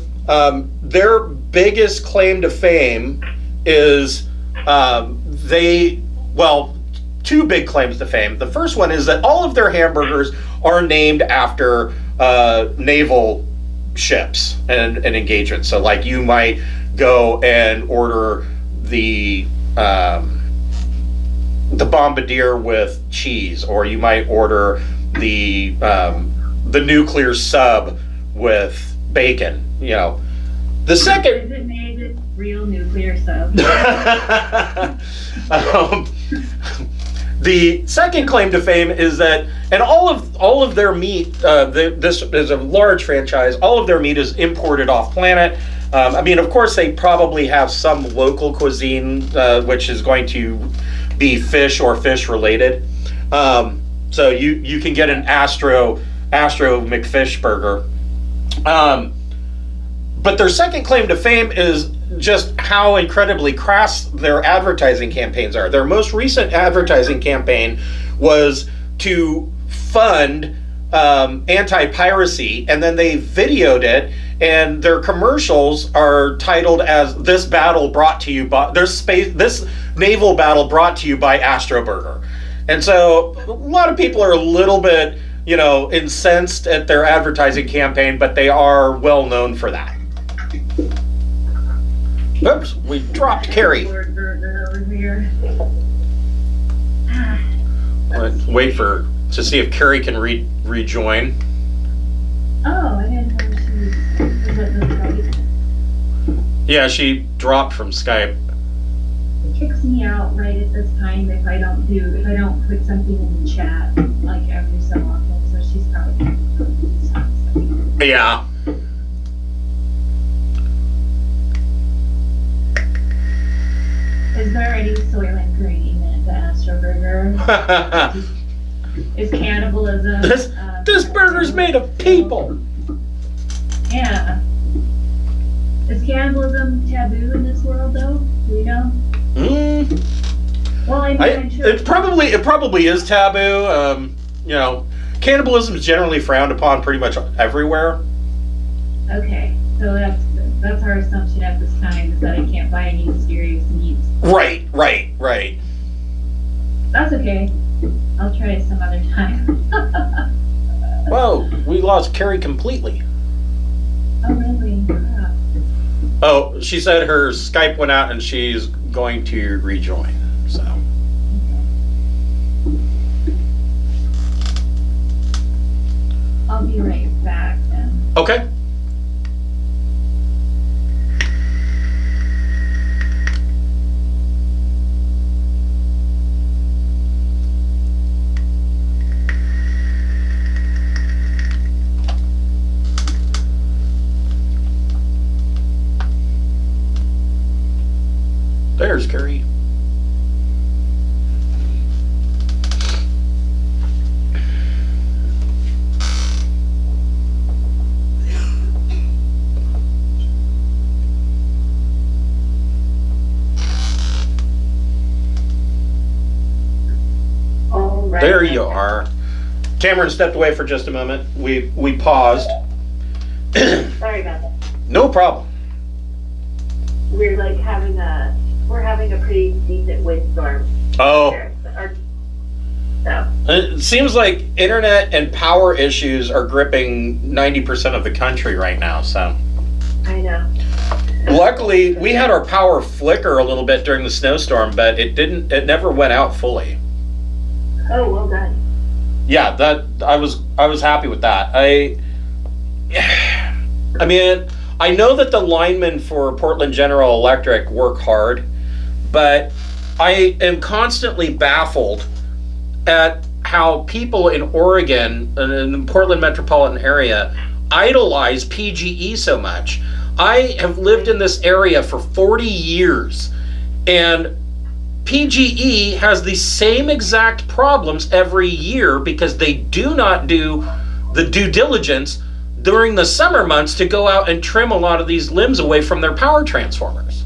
their biggest claim to fame is two big claims to fame. The first one is that all of their hamburgers are named after naval ships and engagements. So, like, you might go and order the bombardier with cheese, or you might order the nuclear sub with bacon. The second. Is it made with real nuclear sub? The second claim to fame is that, and all of their meat, this is a large franchise. All of their meat is imported off planet. Of course, they probably have some local cuisine, which is going to be fish or fish related. So you can get an Astro McFish burger. But their second claim to fame is just how incredibly crass their advertising campaigns are. Their most recent advertising campaign was to fund anti-piracy, and then they videoed it, and their commercials are titled as "This battle brought to you by this naval battle brought to you by Astro Burger." And so a lot of people are a little bit, incensed at their advertising campaign, but they are well known for that. Oops, we dropped Carrie. Wait to see if Carrie can rejoin. Oh, I didn't know she was at the right. Yeah, she dropped from Skype. It kicks me out right at this time if I don't put something in the chat like every so often. So she's probably Yeah. Is there any Soylent Green at the Astro Burger? Is cannibalism? This burger's made of people. Yeah. Is cannibalism taboo in this world, though? Do you know? Well, I'm sure it probably is taboo. Cannibalism is generally frowned upon pretty much everywhere. Okay, so that's our assumption at this time, is that I can't buy any mysterious meats. Right. That's okay. I'll try it some other time. Whoa, we lost Carrie completely. Oh, really? Yeah. Oh, she said her Skype went out and she's going to rejoin, so. I'll be right back then. Okay. There's Carrie. All right. There you are. Cameron stepped away for just a moment. We paused. Sorry about that. No problem. We're having a pretty decent windstorm. Oh. Here. So It seems like internet and power issues are gripping 90% of the country right now, so. I know. Luckily, we had our power flicker a little bit during the snowstorm, but it never went out fully. Oh, well done. Yeah, I was happy with that. I mean, I know that the linemen for Portland General Electric work hard, but I am constantly baffled at how people in Oregon and in the Portland metropolitan area idolize PGE so much. I have lived in this area for 40 years, and PGE has the same exact problems every year because they do not do the due diligence during the summer months to go out and trim a lot of these limbs away from their power transformers.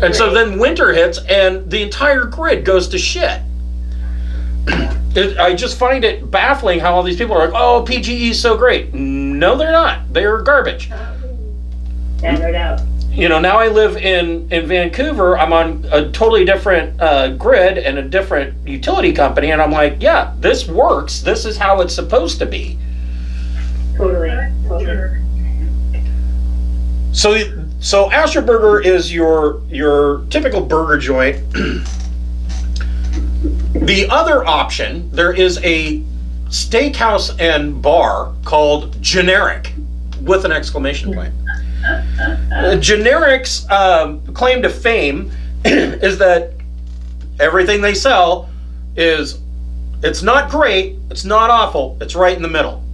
And so then winter hits and the entire grid goes to shit. I just find it baffling how all these people are like, oh, PGE is so great. No, they're not. They're garbage. Yeah, no doubt. You know, now I live in Vancouver. I'm on a totally different grid and a different utility company. And I'm like, yeah, this works. This is how it's supposed to be. Totally. So Astor Burger is your typical burger joint. The other option, there is a steakhouse and bar called Generic with an exclamation point. Generic's claim to fame is that everything they sell it's not great, it's not awful, it's right in the middle.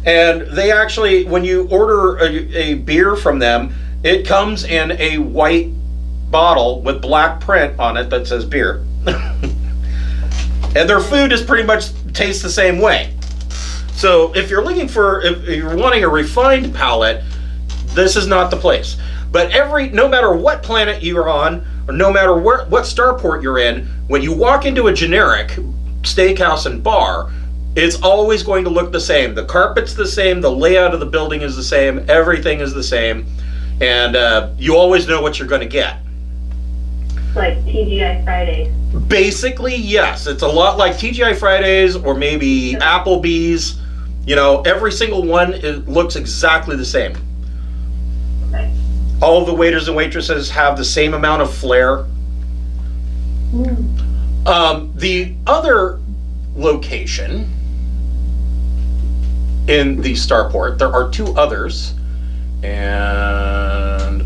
And they actually, when you order a beer from them, it comes in a white bottle with black print on it that says beer. And their food is pretty much tastes the same way. So if you're wanting a refined palate, this is not the place. But no matter what planet you're on, or no matter what starport you're in, when you walk into a Generic steakhouse and bar, it's always going to look the same. The carpet's the same, the layout of the building is the same, everything is the same, and you always know what you're going to get. Like TGI Fridays. Basically, yes. It's a lot like TGI Fridays or maybe Applebee's. You know, every single one looks exactly the same. Okay. All of the waiters and waitresses have the same amount of flair. The other location in the Starport, there are two others, and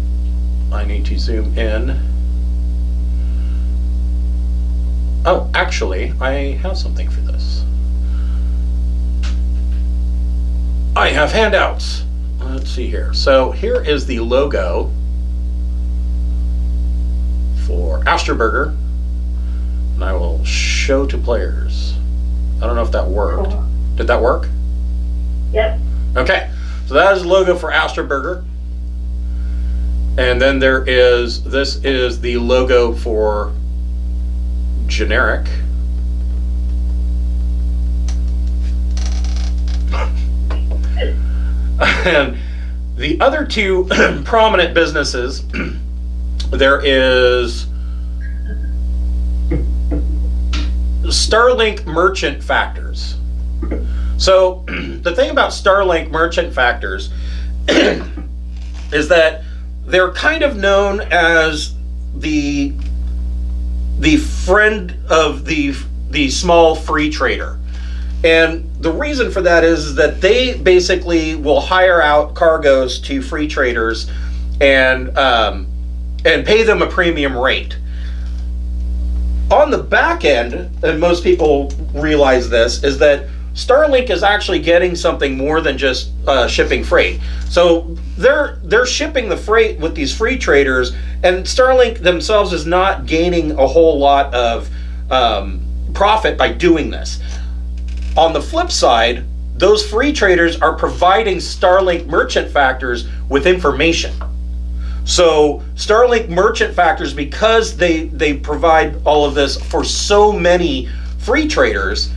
I need to zoom in. Oh, actually, I have something for this. I have handouts. Let's see here. So here is the logo for Astor Burger, and I will show to players. I don't know if that worked. Cool. Did that work? Yep. Okay, so that is the logo for Astor Burger. And then this is the logo for Generic. And the other two prominent businesses, there is Starlink Merchant Factors. So the thing about Starlink Merchant Factors is that they're kind of known as the friend of the small free trader. And the reason for that is that they basically will hire out cargoes to free traders and pay them a premium rate. On the back end, and most people realize this, is that Starlink is actually getting something more than just shipping freight. So they're shipping the freight with these free traders, and Starlink themselves is not gaining a whole lot of profit by doing this. On the flip side, those free traders are providing Starlink Merchant Factors with information. So Starlink Merchant Factors, because they provide all of this for so many free traders,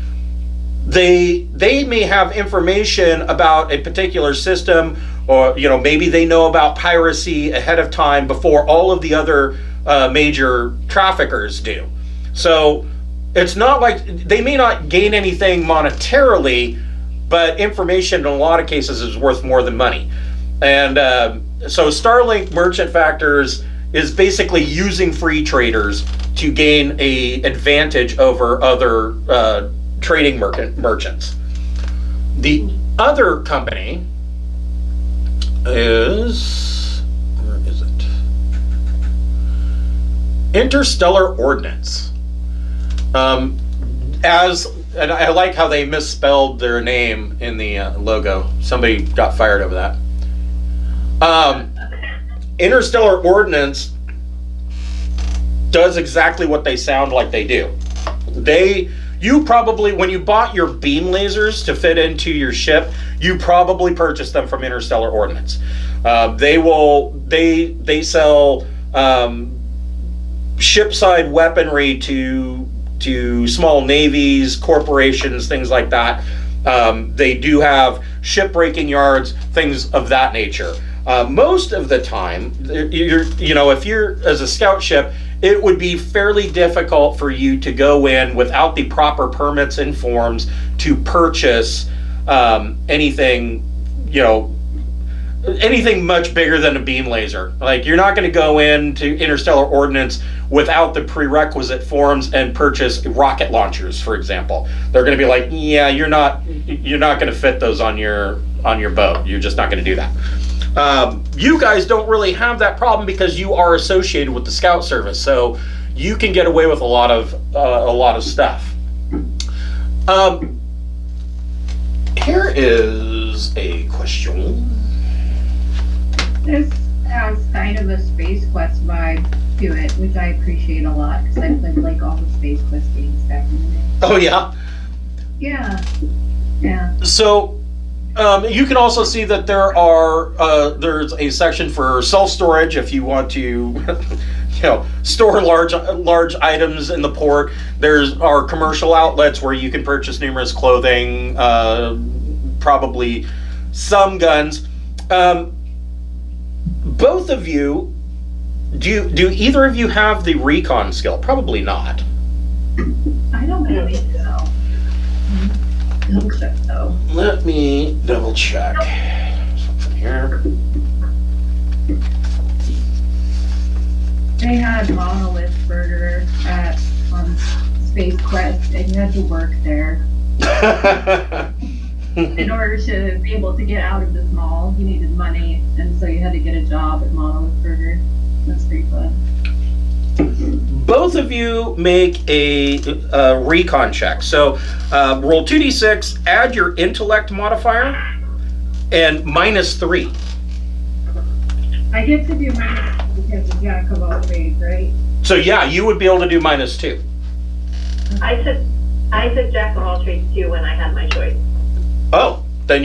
they may have information about a particular system, or maybe they know about piracy ahead of time before all of the other major traffickers do. So it's not like they may not gain anything monetarily, but information in a lot of cases is worth more than money. And so Starlink merchant factors is basically using free traders to gain a advantage over other trading merchants. The other company is, where is it? Interstellar Ordnance. And I like how they misspelled their name in the logo. Somebody got fired over that. Interstellar Ordnance does exactly what they sound like they do. You probably, when you bought your beam lasers to fit into your ship, you probably purchased them from Interstellar Ordnance. They sell ship-side weaponry to small navies, corporations, things like that. They do have ship-breaking yards, things of that nature. Most of the time, if you're as a scout ship, it would be fairly difficult for you to go in without the proper permits and forms to purchase anything much bigger than a beam laser. Like, you're not going to go into Interstellar Ordnance without the prerequisite forms and purchase rocket launchers, for example. They're going to be like, yeah, you're not going to fit those on your boat. You're just not going to do that. You guys don't really have that problem because you are associated with the Scout Service, so you can get away with a lot of stuff. Here is a question. This has kind of a Space Quest vibe to it, which I appreciate a lot because I played like all the Space Quest games back in the day. Oh yeah? Yeah. So you can also see that there's a section for self-storage if you want to store large items in the port. There's our commercial outlets where you can purchase numerous clothing, probably some guns. Both of you, do either of you have the recon skill? Probably not. I don't believe so. So. Let me double check. Something here. They had Monolith Burger on Space Quest, and you had to work there. In order to be able to get out of this mall, you needed money, and so you had to get a job at Monolith Burger. That's pretty fun. Both of you make a recon check. So roll 2d6, add your intellect modifier, and -3. I get to do minus because of Jack of all trades, right? So yeah, you would be able to do -2. I took Jack of all trades too when I had my choice. Oh, then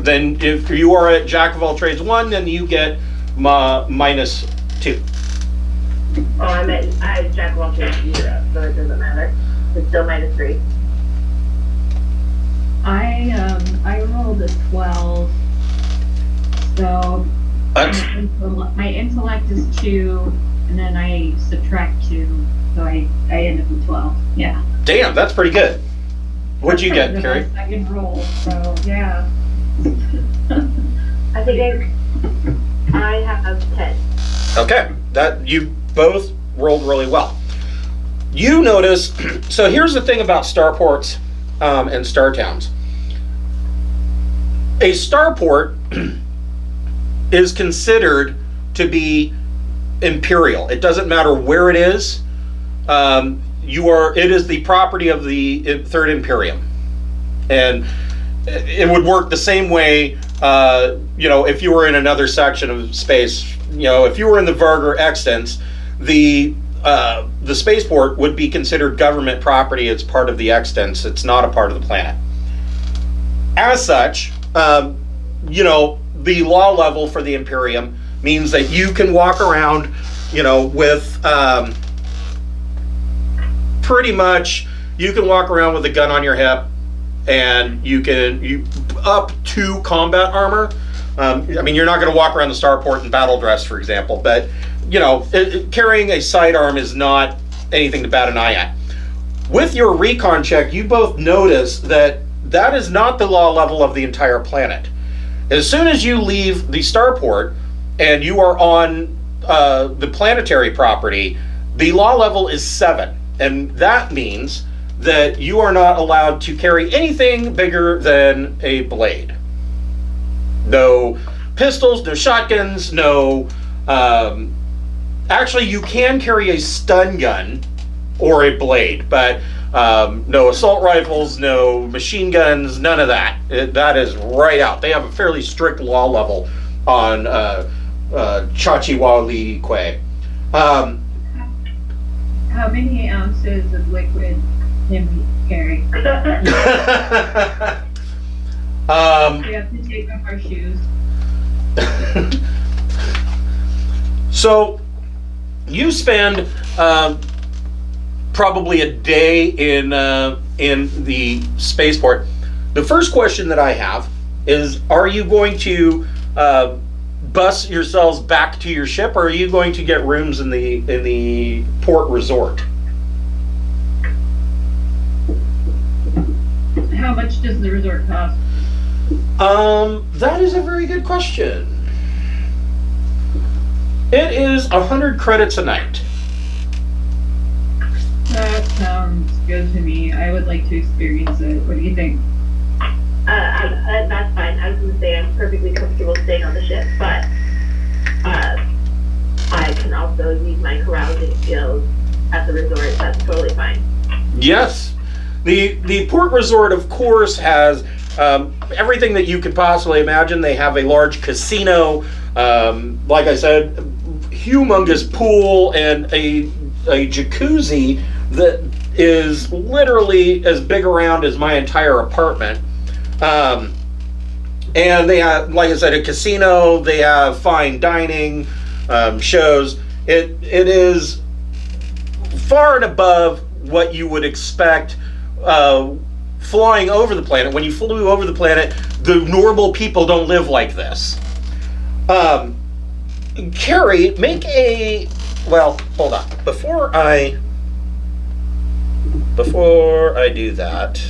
then if you are at Jack of all trades 1, then you get -2. Oh, I had Jack of all trades 0, so it doesn't matter. It's still -3. I rolled a 12, so my intellect is 2, and then I subtract 2, so I end up with 12. Yeah. Damn, that's pretty good. What'd you get, Carrie? I can roll, so yeah. I think I have 10. Okay, that you both rolled really well. You notice, so here's the thing about starports and star towns. A starport is considered to be imperial. It doesn't matter where it is. It is the property of the Third Imperium, and it would work the same way. If you were in another section of space, if you were in the Vargar Extents, the spaceport would be considered government property. It's part of the Extents. It's not a part of the planet. As such, the law level for the Imperium means that you can walk around, with pretty much, you can walk around with a gun on your hip, and you up to combat armor. You're not going to walk around the starport in battle dress, for example, but carrying a sidearm is not anything to bat an eye at. with your recon check, you both notice that that is not the law level of the entire planet. As soon as you leave the starport and you are on the planetary property, the law level is 7. And that means that you are not allowed to carry anything bigger than a blade. No pistols, no shotguns, no... actually, you can carry a stun gun or a blade, but no assault rifles, no machine guns, none of that. That is right out. They have a fairly strict law level on Calixcuel. How many ounces of liquid can we carry? We have to take off our shoes. So you spend probably a day in the spaceport. The first question that I have is: are you going to bus yourselves back to your ship, or are you going to get rooms in the port resort? How much does the resort cost? That is a very good question. It is 100 credits a night. That sounds good to me. I would like to experience it. What do you think? That's fine. I was going to say I'm perfectly comfortable staying on the ship, but I can also use my carousing skills at the resort. That's totally fine. Yes. The port resort, of course, has everything that you could possibly imagine. They have a large casino, like I said, humongous pool, and a jacuzzi that is literally as big around as my entire apartment. And they have, like I said, a casino. They have fine dining, shows. It is far and above what you would expect flying over the planet. When you flew over the planet, the normal people don't live like this. Carrie, make a... Well, hold on. Before I do that,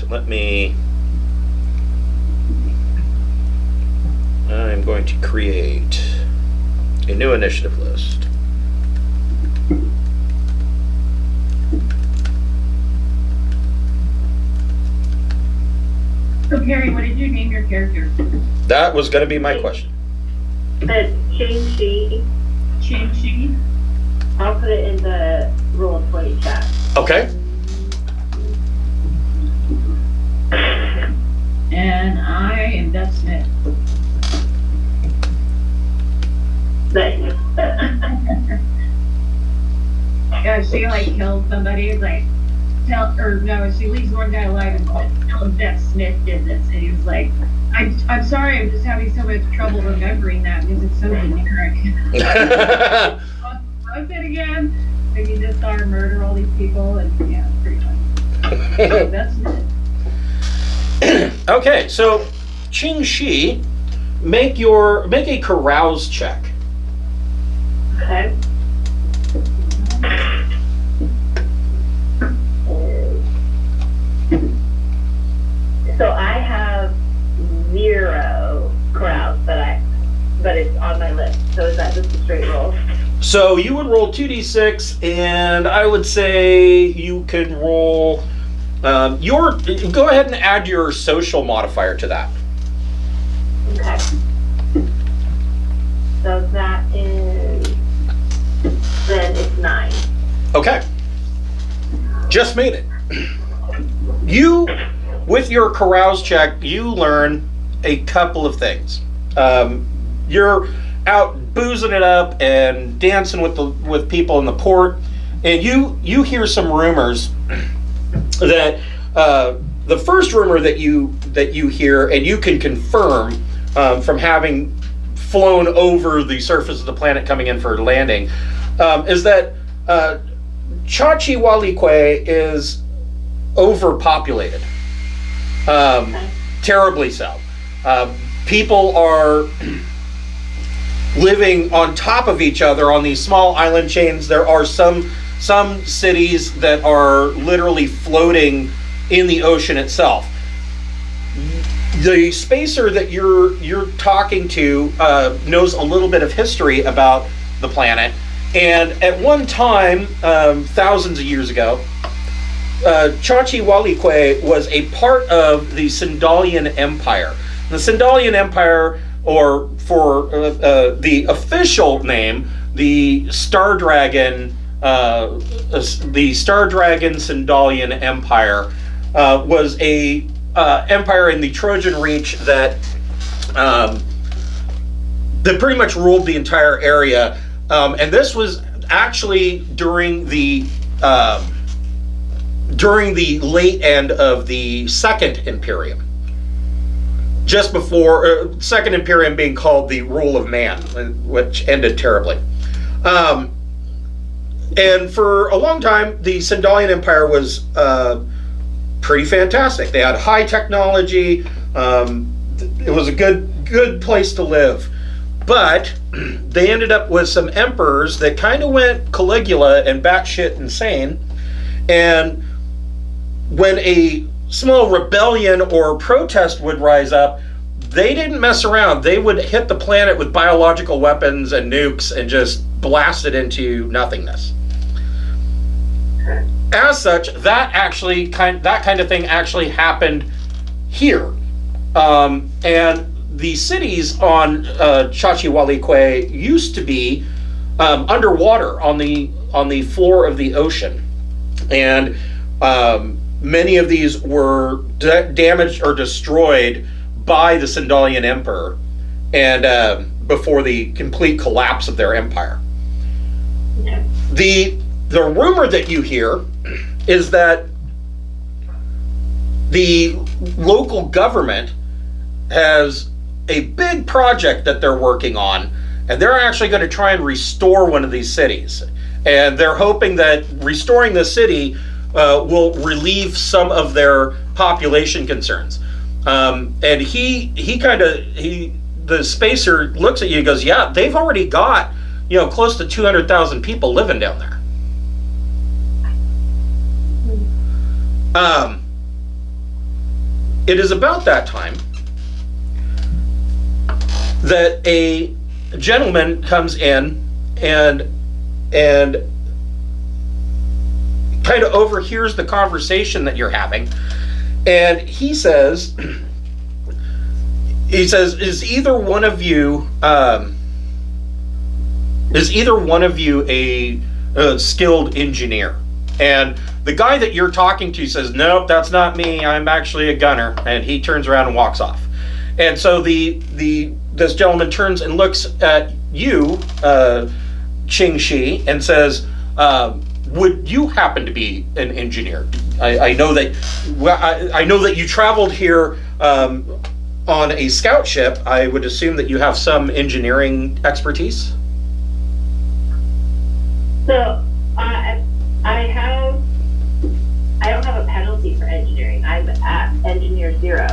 I'm going to create a new initiative list. So, Carrie, what did you name your character? That was going to be my question. Ching-Chi. Ching-Chi? I'll put it in the Roll20 chat. Okay. And I am Beth Smith. Nice. Yeah, she like killed somebody. It's like, she leaves one guy alive and tell him Beth Smith did this, and he was like, I'm sorry, I'm just having so much trouble remembering that because it's so generic. What's it again? And you just saw her murder all these people, and yeah, it's pretty funny. That's it. Okay, so Ching-Chi, make a carouse check. Okay. So I have 0 carouse, but it's on my list. So is that just a straight roll? So you would roll 2d6, and I would say you can roll go ahead and add your social modifier to that. Okay. So that is, then it's 9. Okay. Just made it. You, with your carouse check, you learn a couple of things. You're out boozing it up and dancing with people in the port, and you hear some rumors that the first rumor that you hear, and you can confirm from having flown over the surface of the planet coming in for landing, is that Calixcuel is overpopulated, terribly so. People are living on top of each other on these small island chains. There are some some cities that are literally floating in the ocean itself. The spacer that you're talking to knows a little bit of history about the planet, and at one time, thousands of years ago, Calixcuel was a part of the Sindalian Empire. The Sindalian Empire, or for the official name, the Star Dragon Sindalian Empire, was a empire in the Trojan Reach that pretty much ruled the entire area, and this was actually during the late end of the Second Imperium, just before Second Imperium being called the Rule of Man, which ended terribly. And for a long time, the Sindalian Empire was pretty fantastic. They had high technology. It was a good place to live. But they ended up with some emperors that kind of went Caligula and batshit insane. And when a small rebellion or protest would rise up, they didn't mess around. They would hit the planet with biological weapons and nukes and just blast it into nothingness. As such, that kind of thing actually happened here, and the cities on Calixcuel used to be underwater on the floor of the ocean, and many of these were damaged or destroyed by the Sindalian Emperor, and before the complete collapse of their empire. The rumor that you hear is that the local government has a big project that they're working on, and they're actually going to try and restore one of these cities. And they're hoping that restoring the city will relieve some of their population concerns. And the spacer looks at you and goes, yeah, they've already got, close to 200,000 people living down there. It is about that time that a gentleman comes in and kind of overhears the conversation that you're having, and he says, is either one of you a skilled engineer? And the guy that you're talking to says, nope, that's not me. I'm actually a gunner. And he turns around and walks off. And so this gentleman turns and looks at you, Ching Shi, and says, would you happen to be an engineer? I know that you traveled here on a scout ship. I would assume that you have some engineering expertise. So I don't have a penalty for engineering. I'm at engineer 0.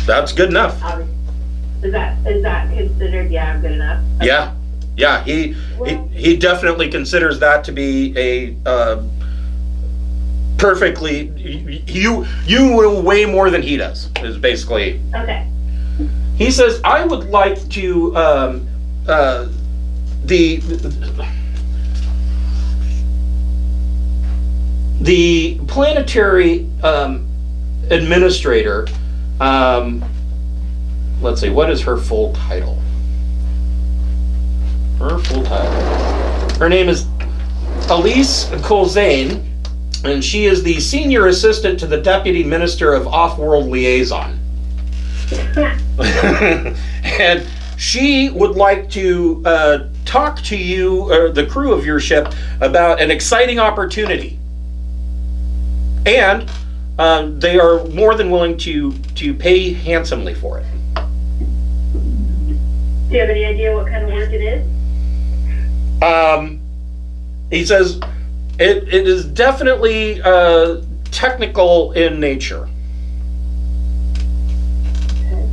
That's good enough. Is that considered? Yeah, I'm good enough. Okay. Yeah. He definitely considers that to be a perfectly. You know way more than he does. Is basically. Okay. He says, I would like to the planetary administrator. Let's see, what is her full title? Her name is Elise Colzane, and she is the senior assistant to the deputy minister of off-world liaison. And she would like to talk to you, or the crew of your ship, about an exciting opportunity. And they are more than willing to pay handsomely for it. Do you have any idea what kind of work it is? He says it is definitely technical in nature. Okay.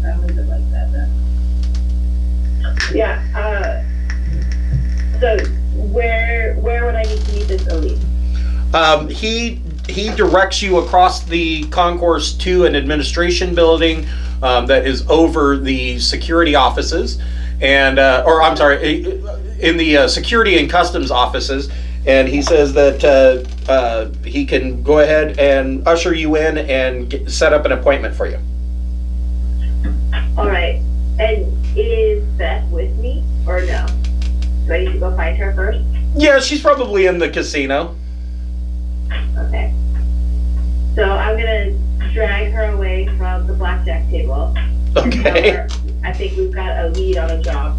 I probably would like that then. Yeah. He directs you across the concourse to an administration building that is over the security offices, and in the security and customs offices. And he says that he can go ahead and usher you in and set up an appointment for you. All right. And is Beth with me or no? Do I need to go find her first? Yeah, she's probably in the casino. Okay. So I'm gonna drag her away from the blackjack table. Okay. I think we've got a lead on a job.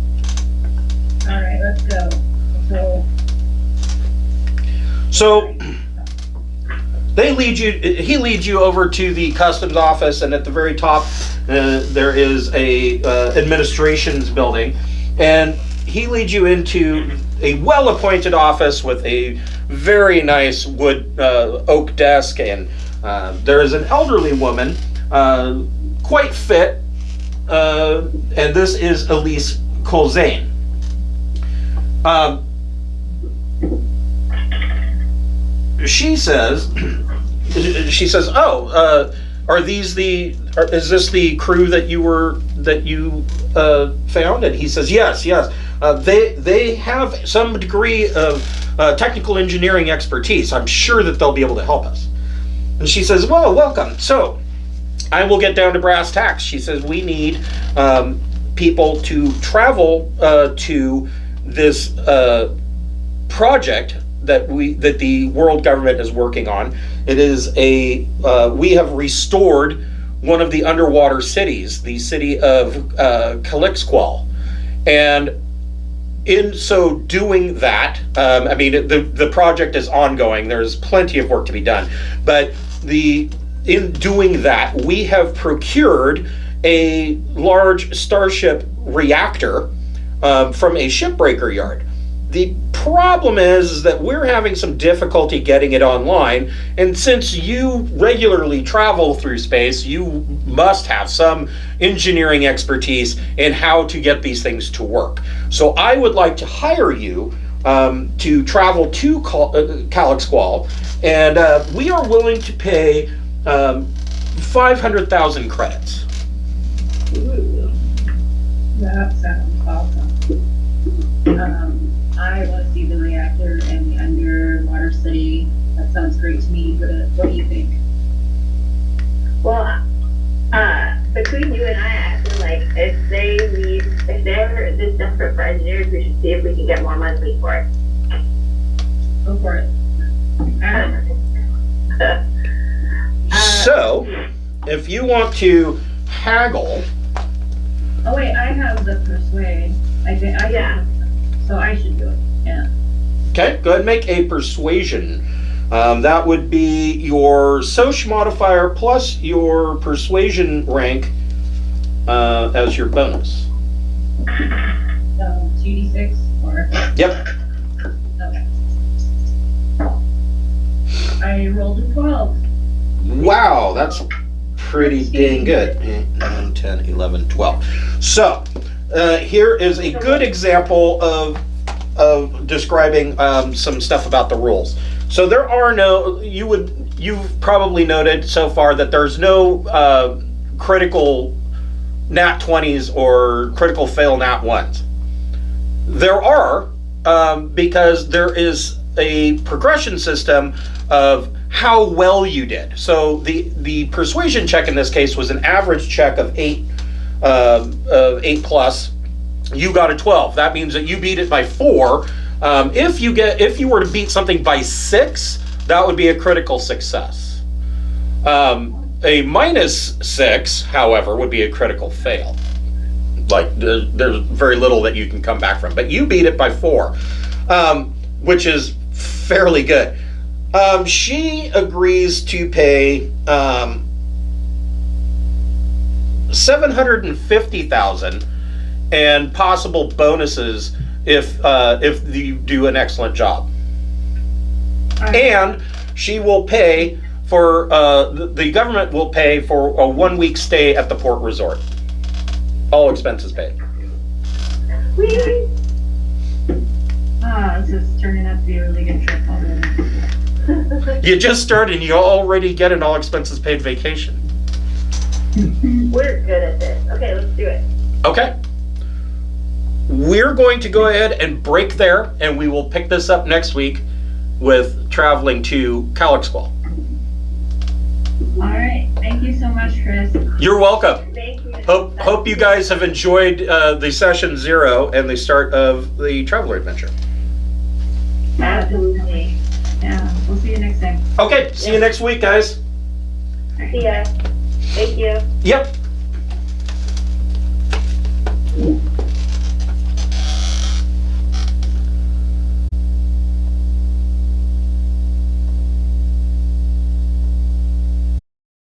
All right, let's go. So he leads you over to the customs office, and at the very top there is a administration's building, and he leads you into a well-appointed office with a very nice wood oak desk, and there is an elderly woman, quite fit, and this is Elise Colzane. She says, "Oh, is this the crew that you found?" And he says, "Yes. They have some degree of technical engineering expertise. I'm sure that they'll be able to help us." And she says, "Well, welcome. So, I will get down to brass tacks." She says, "We need people to travel to this project that the world government is working on. It is we have restored one of the underwater cities, the city of Calixcuel, and in so doing that, the project is ongoing. There's plenty of work to be done, but in doing that, we have procured a large starship reactor from a shipbreaker yard. The problem is that we're having some difficulty getting it online, and since you regularly travel through space, you must have some engineering expertise in how to get these things to work. So I would like to hire you to travel to Calixcuel, and we are willing to pay 500,000 credits. That sounds awesome. I want to see the reactor and the underwater city. That sounds great to me. What do you think? Well, between you and I feel like if they're this desperate for engineers, we should see if we can get more money for it. Go for it. So, if you want to haggle... Oh wait, I have the persuade. Yeah. So I should do it, yeah. Okay, go ahead and make a persuasion. That would be your Soch modifier plus your persuasion rank as your bonus. 2d6 or? Yep. Okay. I rolled a 12. Wow, that's pretty dang good. 8, 9, 10, 11, 12. So, here is a good example of describing some stuff about the rules. So there are no, you've probably noted so far that there's no critical nat 20s or critical fail nat 1s. There are, because there is a progression system of how well you did. So the persuasion check in this case was an average check of 8 plus. You got a 12. That means that you beat it by 4. If you were to beat something by 6, that would be a critical success. A minus 6, however, would be a critical fail. Like there's very little that you can come back from. But you beat it by 4, which is fairly good. She agrees to pay 750,000 and possible bonuses if you do an excellent job. And she will pay for the government will pay for a 1-week stay at the port resort. All expenses paid. This is turning out to be a really good trip already. You just started and you already get an all expenses paid vacation. We're good at this. Okay, let's do it. Okay. We're going to go ahead and break there, and we will pick this up next week with traveling to Calixcuel. All right. Thank you so much, Chris. You're welcome. Thank you. Hope you guys have enjoyed the session 0 and the start of the Traveler Adventure. Absolutely. Yeah. We'll see you next time. Okay, see you next week, guys. See ya. Thank you. Yep.